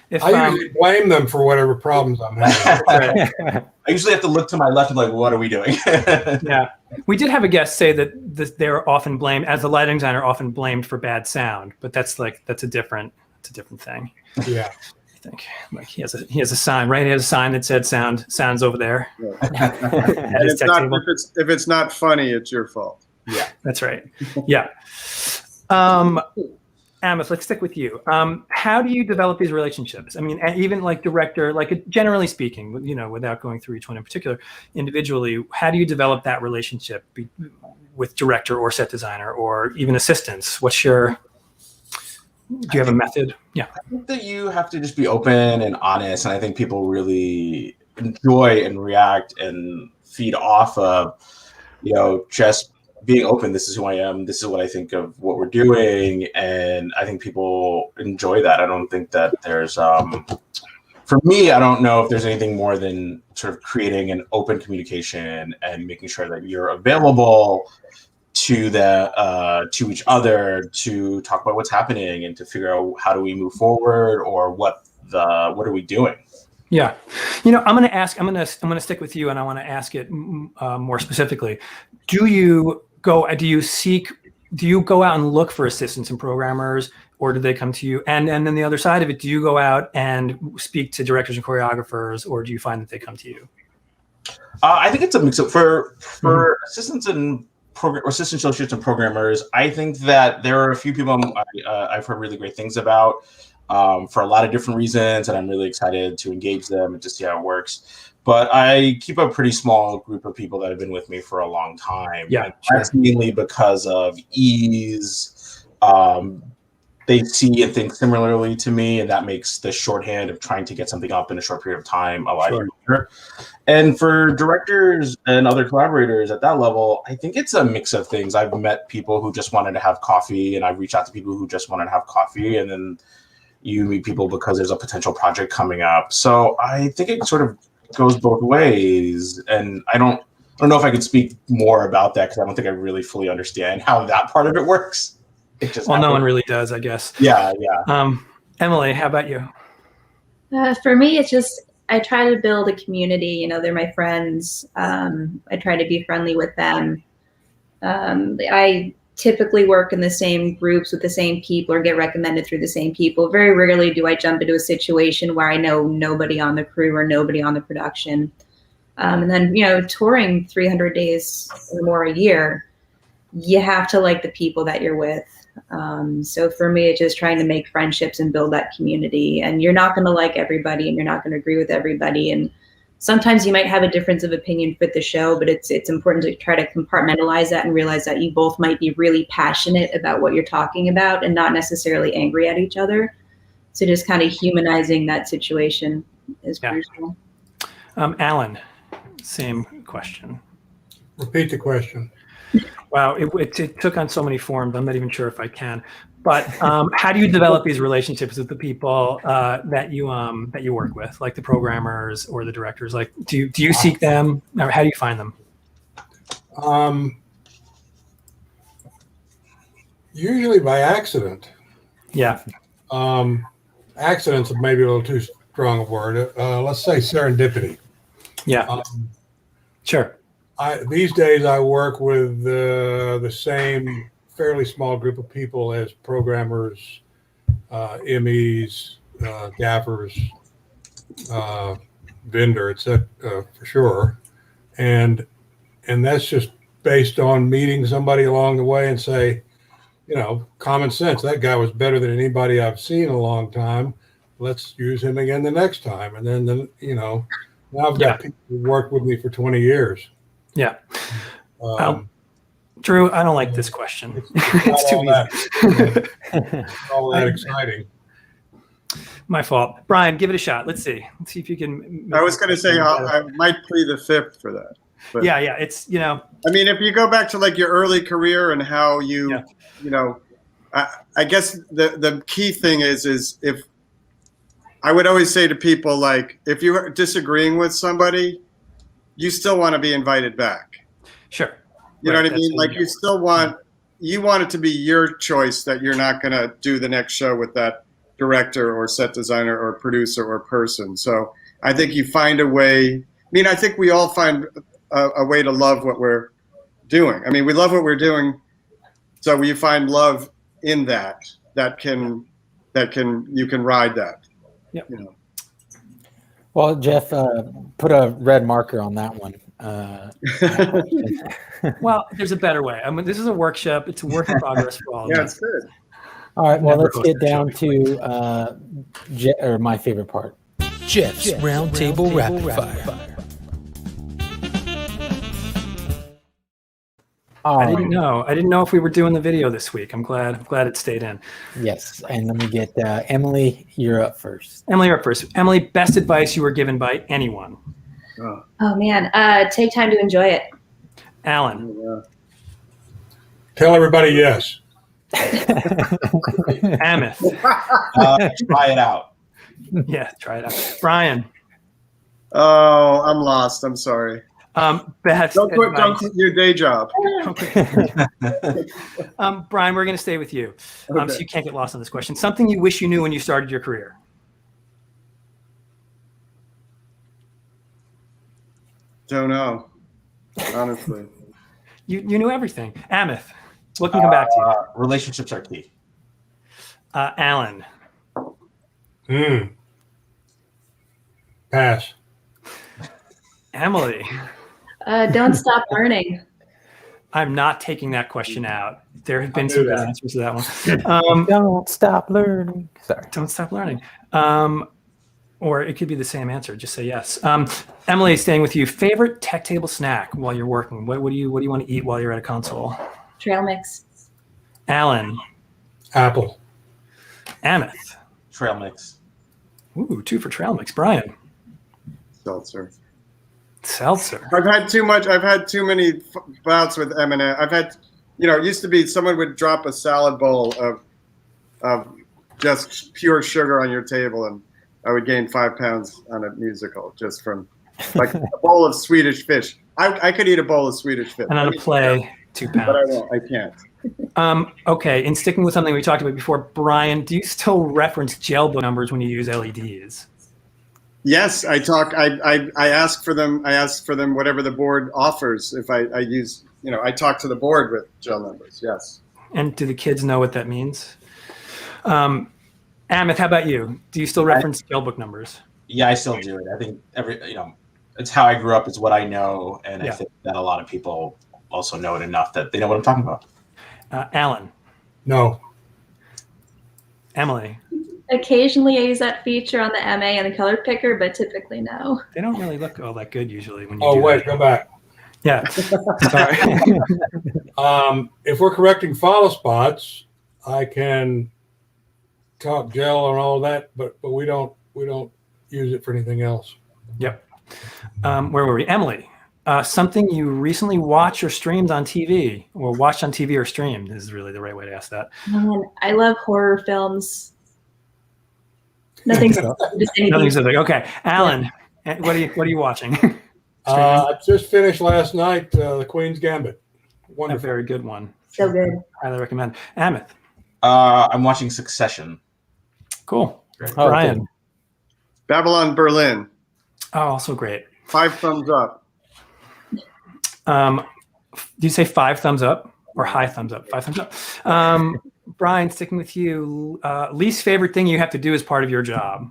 if I usually blame them for whatever problems I'm having. I usually have to look to my left and like, what are we doing? Yeah. We did have a guest say that they're often blamed, as the lighting designer, often blamed for bad sound, but that's a different thing. Yeah. I think like he has a sign, right? He has a sign that said sounds over there. Yeah. If it's not funny, it's your fault. Yeah, that's right. Yeah. Amith, let's stick with you. How do you develop these relationships? I mean, even like director, like generally speaking, without going through each one in particular, individually, how do you develop that relationship with director or set designer or even assistants? Do you have a method? Yeah. I think that you have to just be open and honest. And I think people really enjoy and react and feed off of, just being open. This is who I am. This is what I think of what we're doing. And I think people enjoy that. I don't think that there's, for me, I don't know if there's anything more than sort of creating an open communication and making sure that you're available to each other to talk about what's happening and to figure out how do we move forward or what are we doing. Yeah. I'm going to stick with you and I want to ask it more specifically. Do you go out and look for assistants and programmers, or do they come to you? And then the other side of it, do you go out and speak to directors and choreographers, or do you find that they come to you? I think it's a mix up for assistants and assistant associates and programmers. I think that there are a few people I've heard really great things about for a lot of different reasons, and I'm really excited to engage them and to see how it works. But I keep a pretty small group of people that have been with me for a long time. Yeah, and that's mainly because of ease. They see and think similarly to me, and that makes the shorthand of trying to get something up in a short period of time a lot easier. And for directors and other collaborators at that level, I think it's a mix of things. I've met people who just wanted to have coffee, and I've reached out to people who just wanted to have coffee, and then you meet people because there's a potential project coming up. So I think it sort of goes both ways, and I don't know if I could speak more about that because I don't think I really fully understand how that part of it works. No one really does, I guess. Yeah. Emily, how about you? For me, it's just I try to build a community. They're my friends. I try to be friendly with them. I typically work in the same groups with the same people or get recommended through the same people. Very rarely do I jump into a situation where I know nobody on the crew or nobody on the production. And then, touring 300 days or more a year, you have to like the people that you're with. So for me, it's just trying to make friendships and build that community. And you're not going to like everybody and you're not going to agree with everybody. And sometimes you might have a difference of opinion with the show, but it's important to try to compartmentalize that and realize that you both might be really passionate about what you're talking about and not necessarily angry at each other. So just kind of humanizing that situation is crucial. Alan, same question. Repeat the question. Wow, it took on so many forms. I'm not even sure if I can. But how do you develop these relationships with the people that you work with, like the programmers or the directors? Like, do you seek them, or how do you find them? Usually by accident. Yeah. Accidents maybe a little too strong a word. Let's say serendipity. Yeah. Sure. These days I work with the same fairly small group of people as programmers, Emmys, gaffers, vendor, etc. For sure, and that's just based on meeting somebody along the way and say, common sense. That guy was better than anybody I've seen in a long time. Let's use him again the next time. And then now I've got people who worked with me for 20 years. Yeah. Drew, I don't like this question. It's too easy. All that exciting. My fault. Brian, give it a shot. Let's see. Let's see if you can. I was going to say I might plead the fifth for that. But, yeah. It's, I mean, if you go back to like your early career and how you, I guess the key thing is if I would always say to people, like, if you're disagreeing with somebody, you still want to be invited back. Sure. You know what I mean? Like you still want it to be your choice that you're not going to do the next show with that director or set designer or producer or person. So I think you find a way. I mean, I think we all find a way to love what we're doing. I mean, we love what we're doing. So you find love in that you can ride that. Yeah. Well, Jeff, put a red marker on that one. Well, there's a better way. I mean, this is a workshop. It's a work in progress for all of Yeah, us. it's good. All right, well, let's get down to my favorite part. Jeff's Roundtable Rapid Fire. I didn't know if we were doing the video this week. I'm glad it stayed in. Yes, and let me get Emily. You're up first. Emily, you're up first. Emily, best advice you were given by anyone? Oh man, take time to enjoy it. Alan. Tell everybody yes. Amith. Try it out. Yeah, try it out. Brian. Oh, I'm lost. I'm sorry. Best Don't advice. quit your day job. Brian, we're going to stay with you. Okay. So you can't get lost on this question. Something you wish you knew when you started your career. Don't know, honestly. You knew everything. Amith, what can come back to you? Relationships are key. Alan. Pass. Emily. Don't stop learning. I'm not taking that question out. There have been some good answers to that one. Don't stop learning. Sorry. Don't stop learning. Or it could be the same answer. Just say yes. Emily, staying with you. Favorite tech table snack while you're working? What do you want to eat while you're at a console? Trail mix. Alan. Apple. Amith. Trail mix. Ooh, 2 for trail mix. Brian. Seltzer. Seltzer. I've had too many bouts with M&M. I've had, it used to be someone would drop a salad bowl of just pure sugar on your table, and I would gain 5 pounds on a musical just from like a bowl of Swedish fish. I could eat a bowl of Swedish fish. And on a play, 2 pounds. But I won't. I can't. Okay, and sticking with something we talked about before, Brian, do you still reference jailbook numbers when you use LEDs? Yes, I talk. I ask for them. I ask for them whatever the board offers. If I use, I talk to the board with gel numbers. Yes. And do the kids know what that means? Amith, how about you? Do you still reference jailbook numbers? Yeah, I still do it. I think it's how I grew up. It's what I know, and Yeah. I think that a lot of people also know it enough that they know what I'm talking about. Alan. No. Emily. Occasionally I use that feature on the MA and the color picker, but typically no. They don't really look all that good usually when you Oh, do wait, that. go back. Yeah. Sorry. If we're correcting follow spots, I can top gel and all that, but we don't use it for anything else. Yep. Where were we? Emily, something you recently watched or streamed on TV, or watched on TV or streamed is really the right way to ask that. I love horror films. Nothing specific. Nothing specific. Okay, Alan, what are you watching? I just finished last night The Queen's Gambit. A Wonderful. very good one. So good. Highly recommend. Amith. I'm watching Succession. Cool. Oh, Brian. good. Babylon Berlin. Oh, also great. 5 thumbs up. Do you say 5 thumbs up or high thumbs up? 5 thumbs up. Brian, sticking with you. Least favorite thing you have to do as part of your job?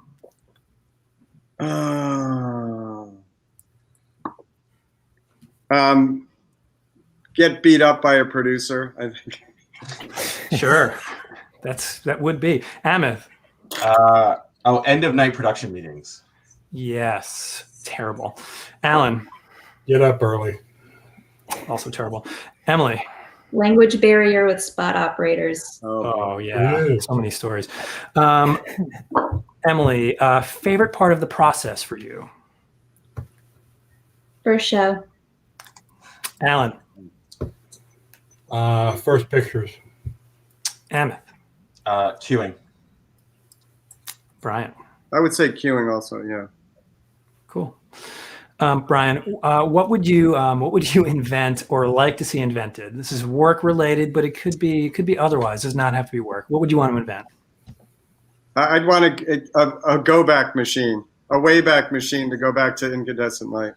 Get beat up by a producer, I think. Sure. That would be. Amith. End of night production meetings. Yes. Terrible. Alan. Get up early. Also terrible. Emily. Language barrier with spot operators. Oh yeah. Ew. So many stories. Emily, favorite part of the process for you? First show. Alan. First pictures. Amith. Queuing. Brian. I would say queuing also, yeah. Cool. Brian, what would you invent or like to see invented? This is work related, but it could be otherwise. It does not have to be work. What would you want to invent? I'd want a go back machine, a way back machine to go back to incandescent light.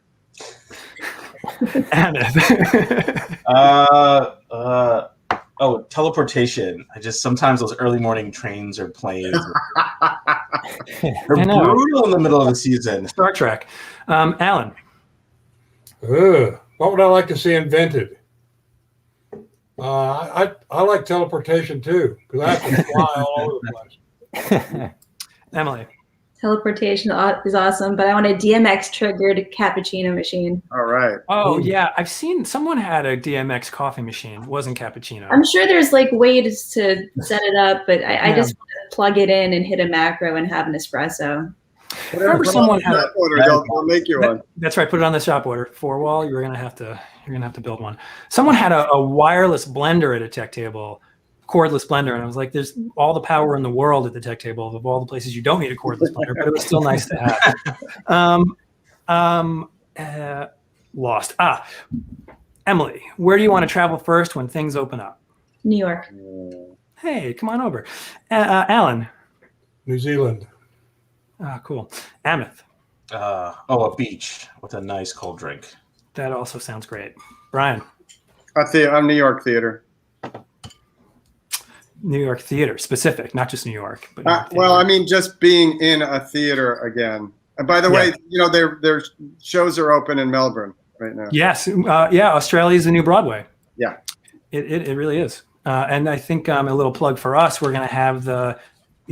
Teleportation. Sometimes those early morning trains or planes. They're I know. brutal in the middle of the season. Star Trek. Alan. What would I like to see invented? I like teleportation too, because I have to fly all over the place. Emily. Teleportation is awesome, but I want a DMX triggered cappuccino machine. All right. Oh yeah, I've seen someone had a DMX coffee machine. It wasn't cappuccino. I'm sure there's like ways to set it up, but I just want to plug it in and hit a macro and have an espresso. I remember someone had They'll make you one. That's right. Put it on the shop order. 4-wall. You're gonna have to build one. Someone had a wireless blender at a tech table, cordless blender, and I was like, "There's all the power in the world at the tech table of all the places you don't need a cordless blender," but it was still nice to have. Lost. Emily, where do you want to travel first when things open up? New York. Hey, come on over. Alan. New Zealand. Cool. Amith. A beach with a nice cold drink. That also sounds great. Brian. I'm New York theater. New York theater, specific, not just New York. But Well, I mean, just being in a theater again. And by the way, their shows are open in Melbourne right now. Yes, Australia is the new Broadway. Yeah, it really is. And I think a little plug for us. We're going to have the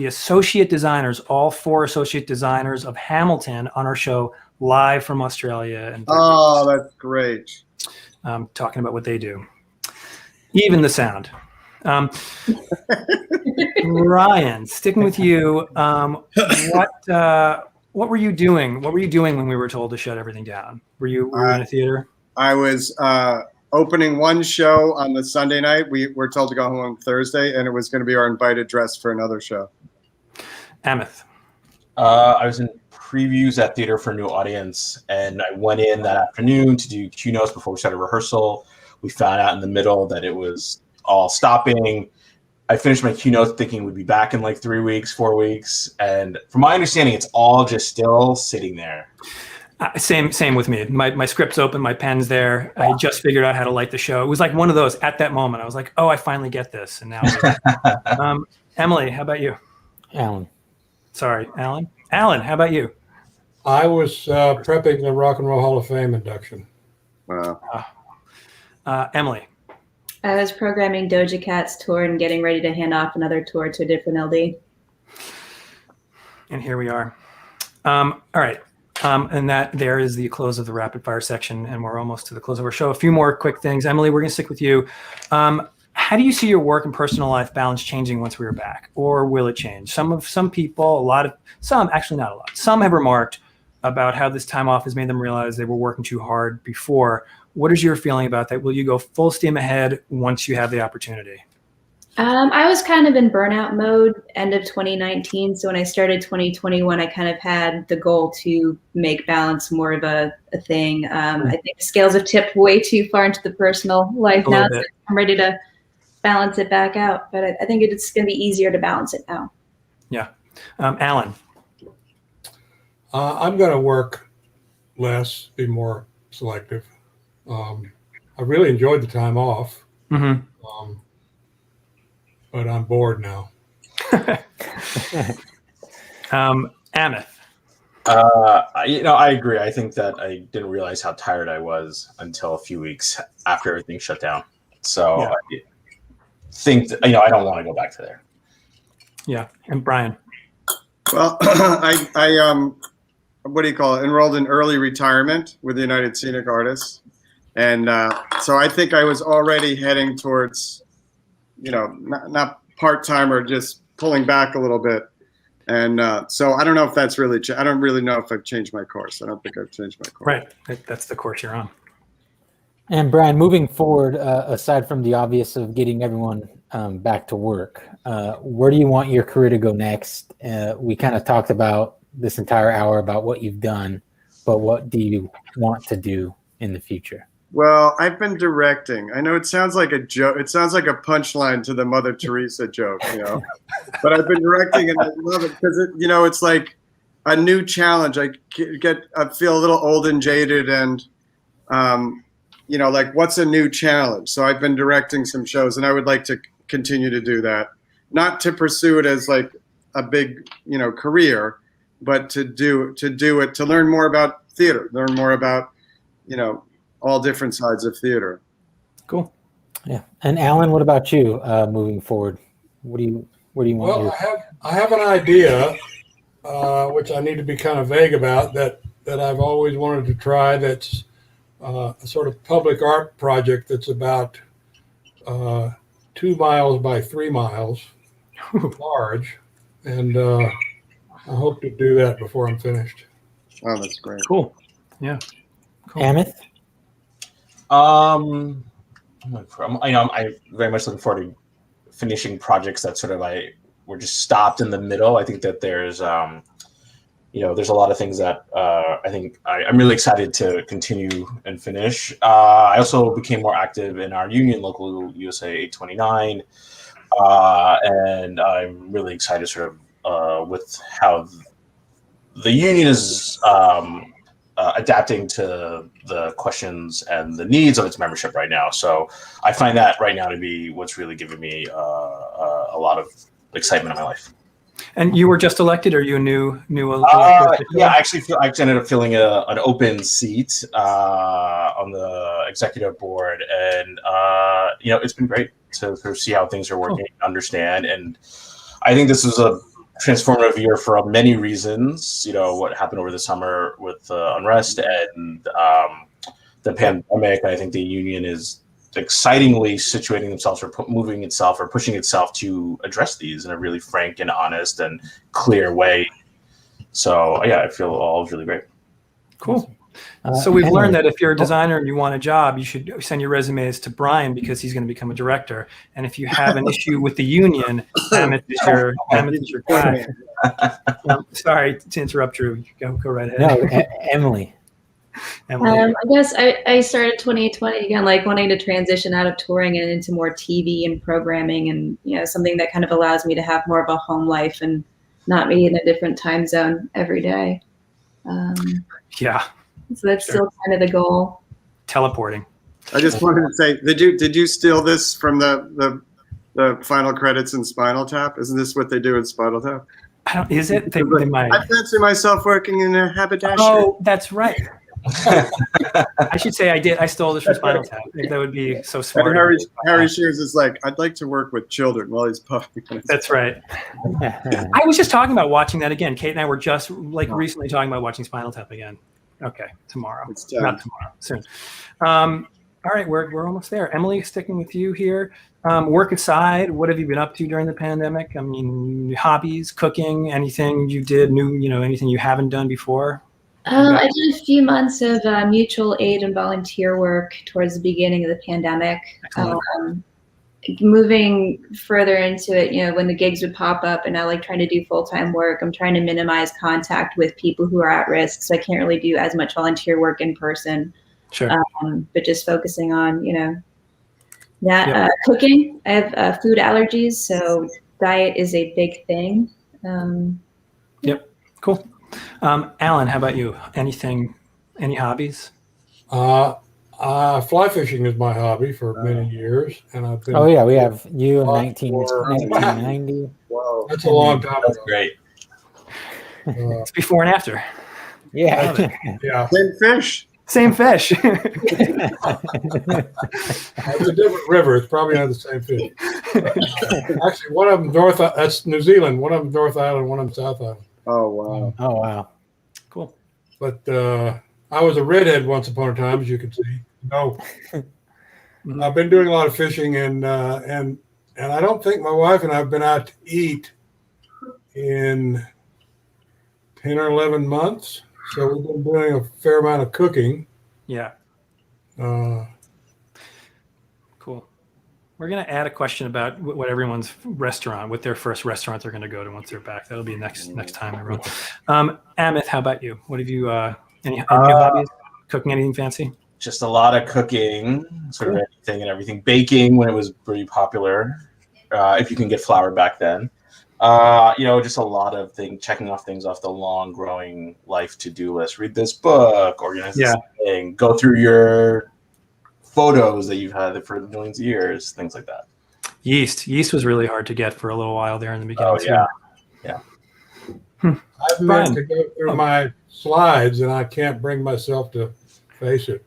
associate designers, all 4 associate designers of Hamilton, on our show live from Australia. And oh, that's great. Talking about what they do, even the sound. Ryan, sticking with you, what were you doing? What were you doing when we were told to shut everything down? Were you in a theater? I was opening one show on the Sunday night. We were told to go home on Thursday, and it was going to be our invited dress for another show. Amith. I was in previews at Theater for a New Audience, and I went in that afternoon to do keynotes before we started rehearsal. We found out in the middle that it was all stopping. I finished my keynote thinking we'd be back in like 3 weeks, 4 weeks. And from my understanding, it's all just still sitting there. Same with me. My script's open, my pen's there. I just figured out how to light the show. It was like one of those at that moment. I was like, oh, I finally get this. And now, Emily, how about you? Alan. Sorry, Alan. Alan, how about you? I was prepping the Rock and Roll Hall of Fame induction. Wow. Emily. I was programming Doja Cat's tour and getting ready to hand off another tour to a different LD. And here we are. All right. And that there is the close of the rapid fire section, and we're almost to the close of our show. A few more quick things. Emily, we're going to stick with you. How do you see your work and personal life balance changing once we are back, or will it change? Some people, actually not a lot. Some have remarked about how this time off has made them realize they were working too hard before. What is your feeling about that? Will you go full steam ahead once you have the opportunity? I was kind of in burnout mode end of 2019. So when I started 2021, I kind of had the goal to make balance more of a thing. I think the scales have tipped way too far into the personal life now. So I'm ready to balance it back out. But I think it's going to be easier to balance it now. Yeah. Alan? I'm going to work less, be more selective. I really enjoyed the time off. Mm-hmm. But I'm bored now. Amith? I agree. I think that I didn't realize how tired I was until a few weeks after everything shut down. So I think that, I don't want to go back to there. Yeah. And Brian? Well, I what do you call it? Enrolled in early retirement with the United Scenic Artists. And so I think I was already heading towards, not part-time or just pulling back a little bit. And so I don't know if that's really, I don't really know if I've changed my course. I don't think I've changed my course. Right. That's the course you're on. And Brian, moving forward, aside from the obvious of getting everyone back to work, where do you want your career to go next? We kind of talked about this entire hour about what you've done, but what do you want to do in the future? Well, I've been directing. I know it sounds like a joke. It sounds like a punchline to the Mother Teresa joke, but I've been directing and I love it because it's like a new challenge. I feel a little old and jaded and, like what's a new challenge? So I've been directing some shows and I would like to continue to do that. Not to pursue it as like a big, career, but to do it, to learn more about theater, learn more about, all different sides of theater. Cool. Yeah. And Alan, what about you moving forward? Where do you want? Well, I have an idea, which I need to be kind of vague about that I've always wanted to try. That's a sort of public art project that's about 2 miles by 3 miles large, and I hope to do that before I'm finished. Oh, that's great. Cool. Yeah. Cool. Amith? I'm very much looking forward to finishing projects that sort of were just stopped in the middle. I think that there's there's a lot of things that I think I'm really excited to continue and finish. I also became more active in our union, Local USA 829, and I'm really excited sort of with how the union is adapting to the questions and the needs of its membership right now. So I find that right now to be what's really giving me a lot of excitement in my life. And you were just elected, or you new? Yeah, actually, I ended up filling an open seat on the executive board, and it's been great to sort of see how things are working, understand, and I think this is a transformative year for many reasons. What happened over the summer with unrest and the pandemic. I think the union is excitingly situating themselves or moving itself or pushing itself to address these in a really frank and honest and clear way. So yeah, I feel all is really great. Cool. So we've learned that if you're a designer and you want a job, you should send your resumes to Brian because he's going to become a director. And if you have an issue with the union, Amith is your guy. Sorry to interrupt, Drew. Go right ahead. No, Emily. I guess I started 2020 again, like wanting to transition out of touring and into more TV and programming, and something that kind of allows me to have more of a home life and not be in a different time zone every day. Yeah. So that's still kind of the goal. Teleporting. I just wanted to say, did you steal this from the final credits in Spinal Tap? Isn't this what they do in Spinal Tap? Is it? They might. I fancy myself working in a haberdashery. Oh, that's right. I should say I did. I stole this from Spinal Tap. That would be so smart. And Harry Shears is like, I'd like to work with children while he's puffing. That's right. I was just talking about watching that again. Kate and I were just recently talking about watching Spinal Tap again. Okay, tomorrow. Not tomorrow, soon. All right, we're almost there. Emily, sticking with you here. Work aside, what have you been up to during the pandemic? I mean, hobbies, cooking, anything you did new, anything you haven't done before? I did a few months of mutual aid and volunteer work towards the beginning of the pandemic. Moving further into it, when the gigs would pop up and I like trying to do full-time work, I'm trying to minimize contact with people who are at risk. So I can't really do as much volunteer work in person. Sure. But just focusing on, that. Yep. Cooking. I have food allergies, so diet is a big thing. Yep. Cool. Alan, how about you? Any hobbies? Fly fishing is my hobby for many years, and I've been. Oh yeah, we have you in 1990. Wow, that's a long time. That's ago. great. It's before and after. Yeah. Yeah. Same fish. It's a different river. It's probably not the same fish. Actually, one of them that's New Zealand. One of them North Island. One of them South Island. Oh wow. Oh wow. Cool. But I was a redhead once upon a time, as you can see. No, I've been doing a lot of fishing, and I don't think my wife and I have been out to eat in 10 or 11 months. So we've been doing a fair amount of cooking. Yeah. Cool. We're going to add a question about what everyone's what their first restaurant they're going to go to once they're back. That'll be next time, everyone. Amith, how about you? What have you, any hobbies? Cooking anything fancy? Just a lot of cooking, sort of anything and everything. Baking when it was pretty popular, if you can get flour back then. Just a lot of things, checking off things off the long growing life to-do list. Read this book, organize this thing, go through your photos that you've had for millions of years, things like that. Yeast was really hard to get for a little while there in the beginning. Oh yeah. I've meant to go through my slides, and I can't bring myself to face it.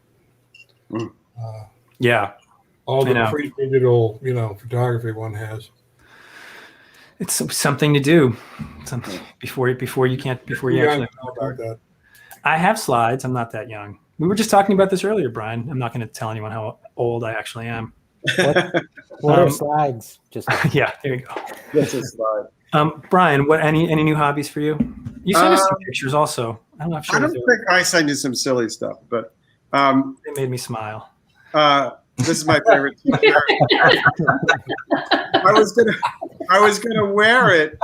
All the pre-digital, photography one has. It's something to do. Before you actually. About that. I have slides. I'm not that young. We were just talking about this earlier, Brian. I'm not going to tell anyone how old I actually am. What are slides? Just yeah, there you go. That's a slide. Brian, what any new hobbies for you? You sent us some pictures also. I'm not sure. I don't think I sent you some silly stuff, but they made me smile. This is my favorite t-shirt. I was gonna wear it,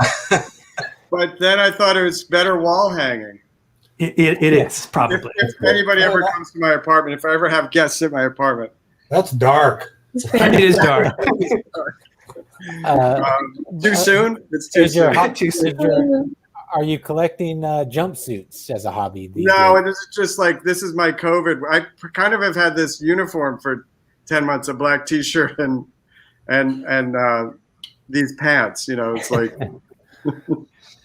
but then I thought it was better wall hanging. It is probably. If anybody ever comes to my apartment, if I ever have guests at my apartment, that's dark. It is dark. Too soon? It's too soon. Are you collecting jumpsuits as a hobby? No, it is just like, this is my COVID. I kind of have had this uniform for 10 months, a black T-shirt and these pants. It's like.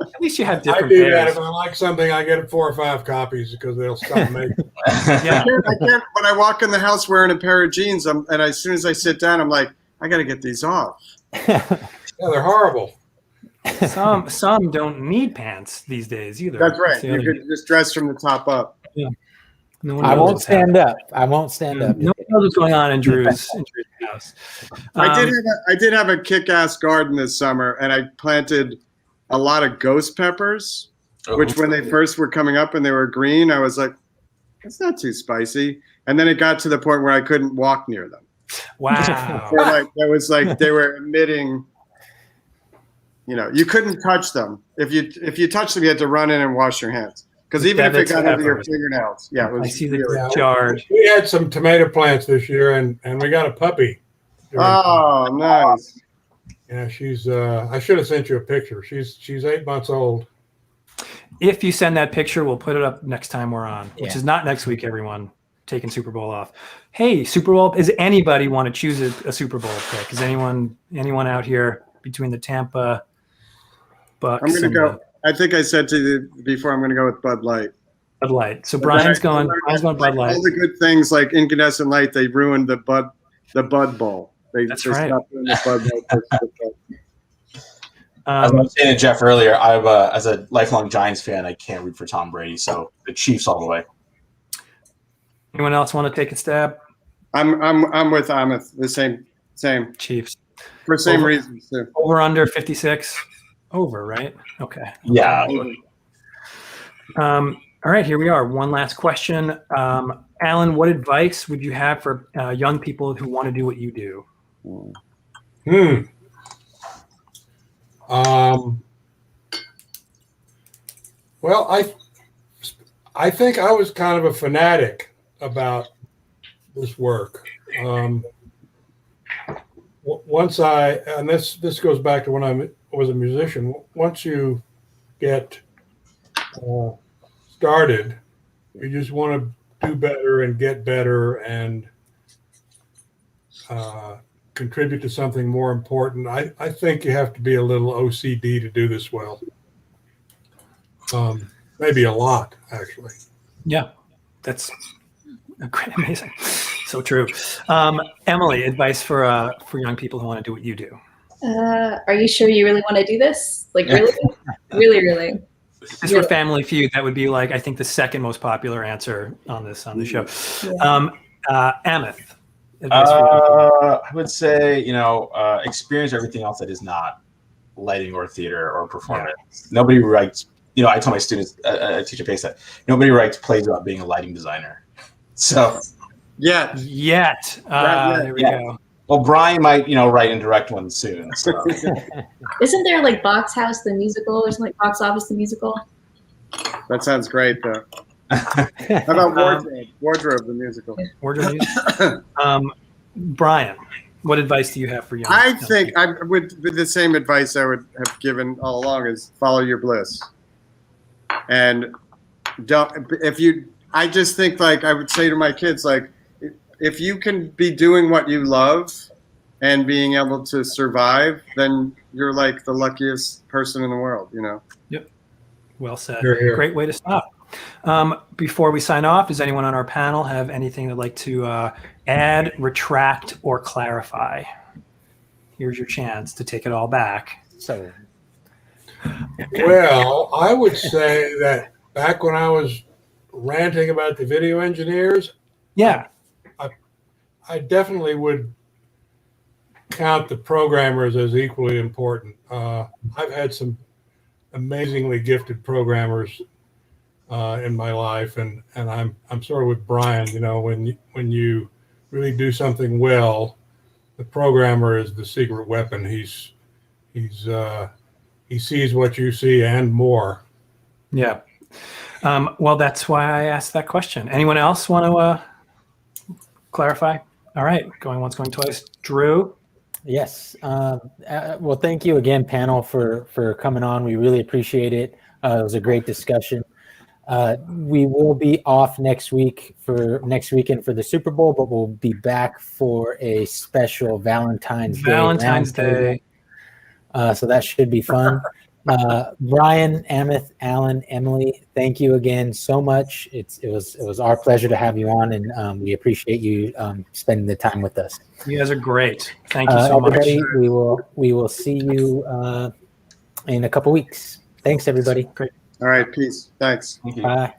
At least you have different. I do that. If I like something, I get 4 or 5 copies because they'll stop making. Yeah. I can't. When I walk in the house wearing a pair of jeans, and as soon as I sit down, I'm like, I got to get these off. Yeah, they're horrible. Some don't need pants these days either. That's right. You could just dress from the top up. Yeah. No one I won't stand up. I won't stand up. No one knows what's going on in Drew's house. I did have a kick-ass garden this summer, and I planted a lot of ghost peppers, which when they first were coming up and they were green, I was like, it's not too spicy. And then it got to the point where I couldn't walk near them. Wow. They were emitting. You couldn't touch them. If you touched them, you had to run in and wash your hands. Because even if it got into your fingernails, I see the jarred. We had some tomato plants this year, and we got a puppy. Oh, nice. Yeah, she's. I should have sent you a picture. She's 8 months old. If you send that picture, we'll put it up next time we're on, which is not next week. Everyone taking Super Bowl off. Hey, Super Bowl. Does anybody want to choose a Super Bowl pick? Is anyone out here between the Tampa Bucks? I'm going to go. I think I said to you before, I'm going to go with Bud Light. Bud Light. So Brian's going Bud Light. All the good things like Incandescent Light, they ruined the Bud Bowl. That's right. Stopped doing the Bud Light. As I was saying to Jeff earlier, as a lifelong Giants fan, I can't root for Tom Brady, so the Chiefs all the way. Anyone else want to take a stab? I'm with Amith. The same Chiefs. for same reasons too. Over under 56. Over, right? Okay. Yeah. All right, here we are. One last question. Alan, what advice would you have for young people who want to do what you do? Well, I think I was kind of a fanatic about this work. Once and this goes back to when I was a musician. Once you get started, you just want to do better and get better and contribute to something more important. I think you have to be a little OCD to do this well. Maybe a lot, actually. Yeah, that's amazing. So true. Emily, advice for young people who want to do what you do. Are you sure you really want to do this? Like, really? Really? Just for Family Feud, that would be like, I think, the second most popular answer on the show. Amith, advice for young people. I would say, experience everything else that is not lighting or theater or performance. Yeah. Nobody writes, I tell my students, I teach a pace that nobody writes plays about being a lighting designer. So, Yet. There we go. Well, Brian might, write and direct one soon. So. Isn't there like Box House the musical or something like Box Office the musical? That sounds great, though. How about Wardrobe the musical? Wardrobe musical. Brian, what advice do you have for young? I think I would, with the same advice I would have given all along, is follow your bliss. And I just think, like, I would say to my kids, like, if you can be doing what you love and being able to survive, then you're like the luckiest person in the world, Yep. Well said. Here. Great way to stop. Before we sign off, does anyone on our panel have anything they'd like to add, retract, or clarify? Here's your chance to take it all back. So, Well, I would say that back when I was ranting about the video engineers, Yeah. I definitely would count the programmers as equally important. I've had some amazingly gifted programmers in my life, and I'm sort of with Brian. When you really do something well, the programmer is the secret weapon. He sees what you see and more. Yeah. Well, that's why I asked that question. Anyone else want to clarify? All right, going once, going twice. Drew? yes. Well, thank you again, panel, for coming on. We really appreciate it. It was a great discussion. We will be off next weekend for the Super Bowl, but we'll be back for a special Valentine's Day. So that should be fun. Brian, Amith, Alan, Emily, thank you again so much. It was our pleasure to have you on, and we appreciate you spending the time with us. You guys are great. Thank you so much. We will see you in a couple weeks. Thanks, everybody. Great. All right, peace. Thanks. Thank you. Bye.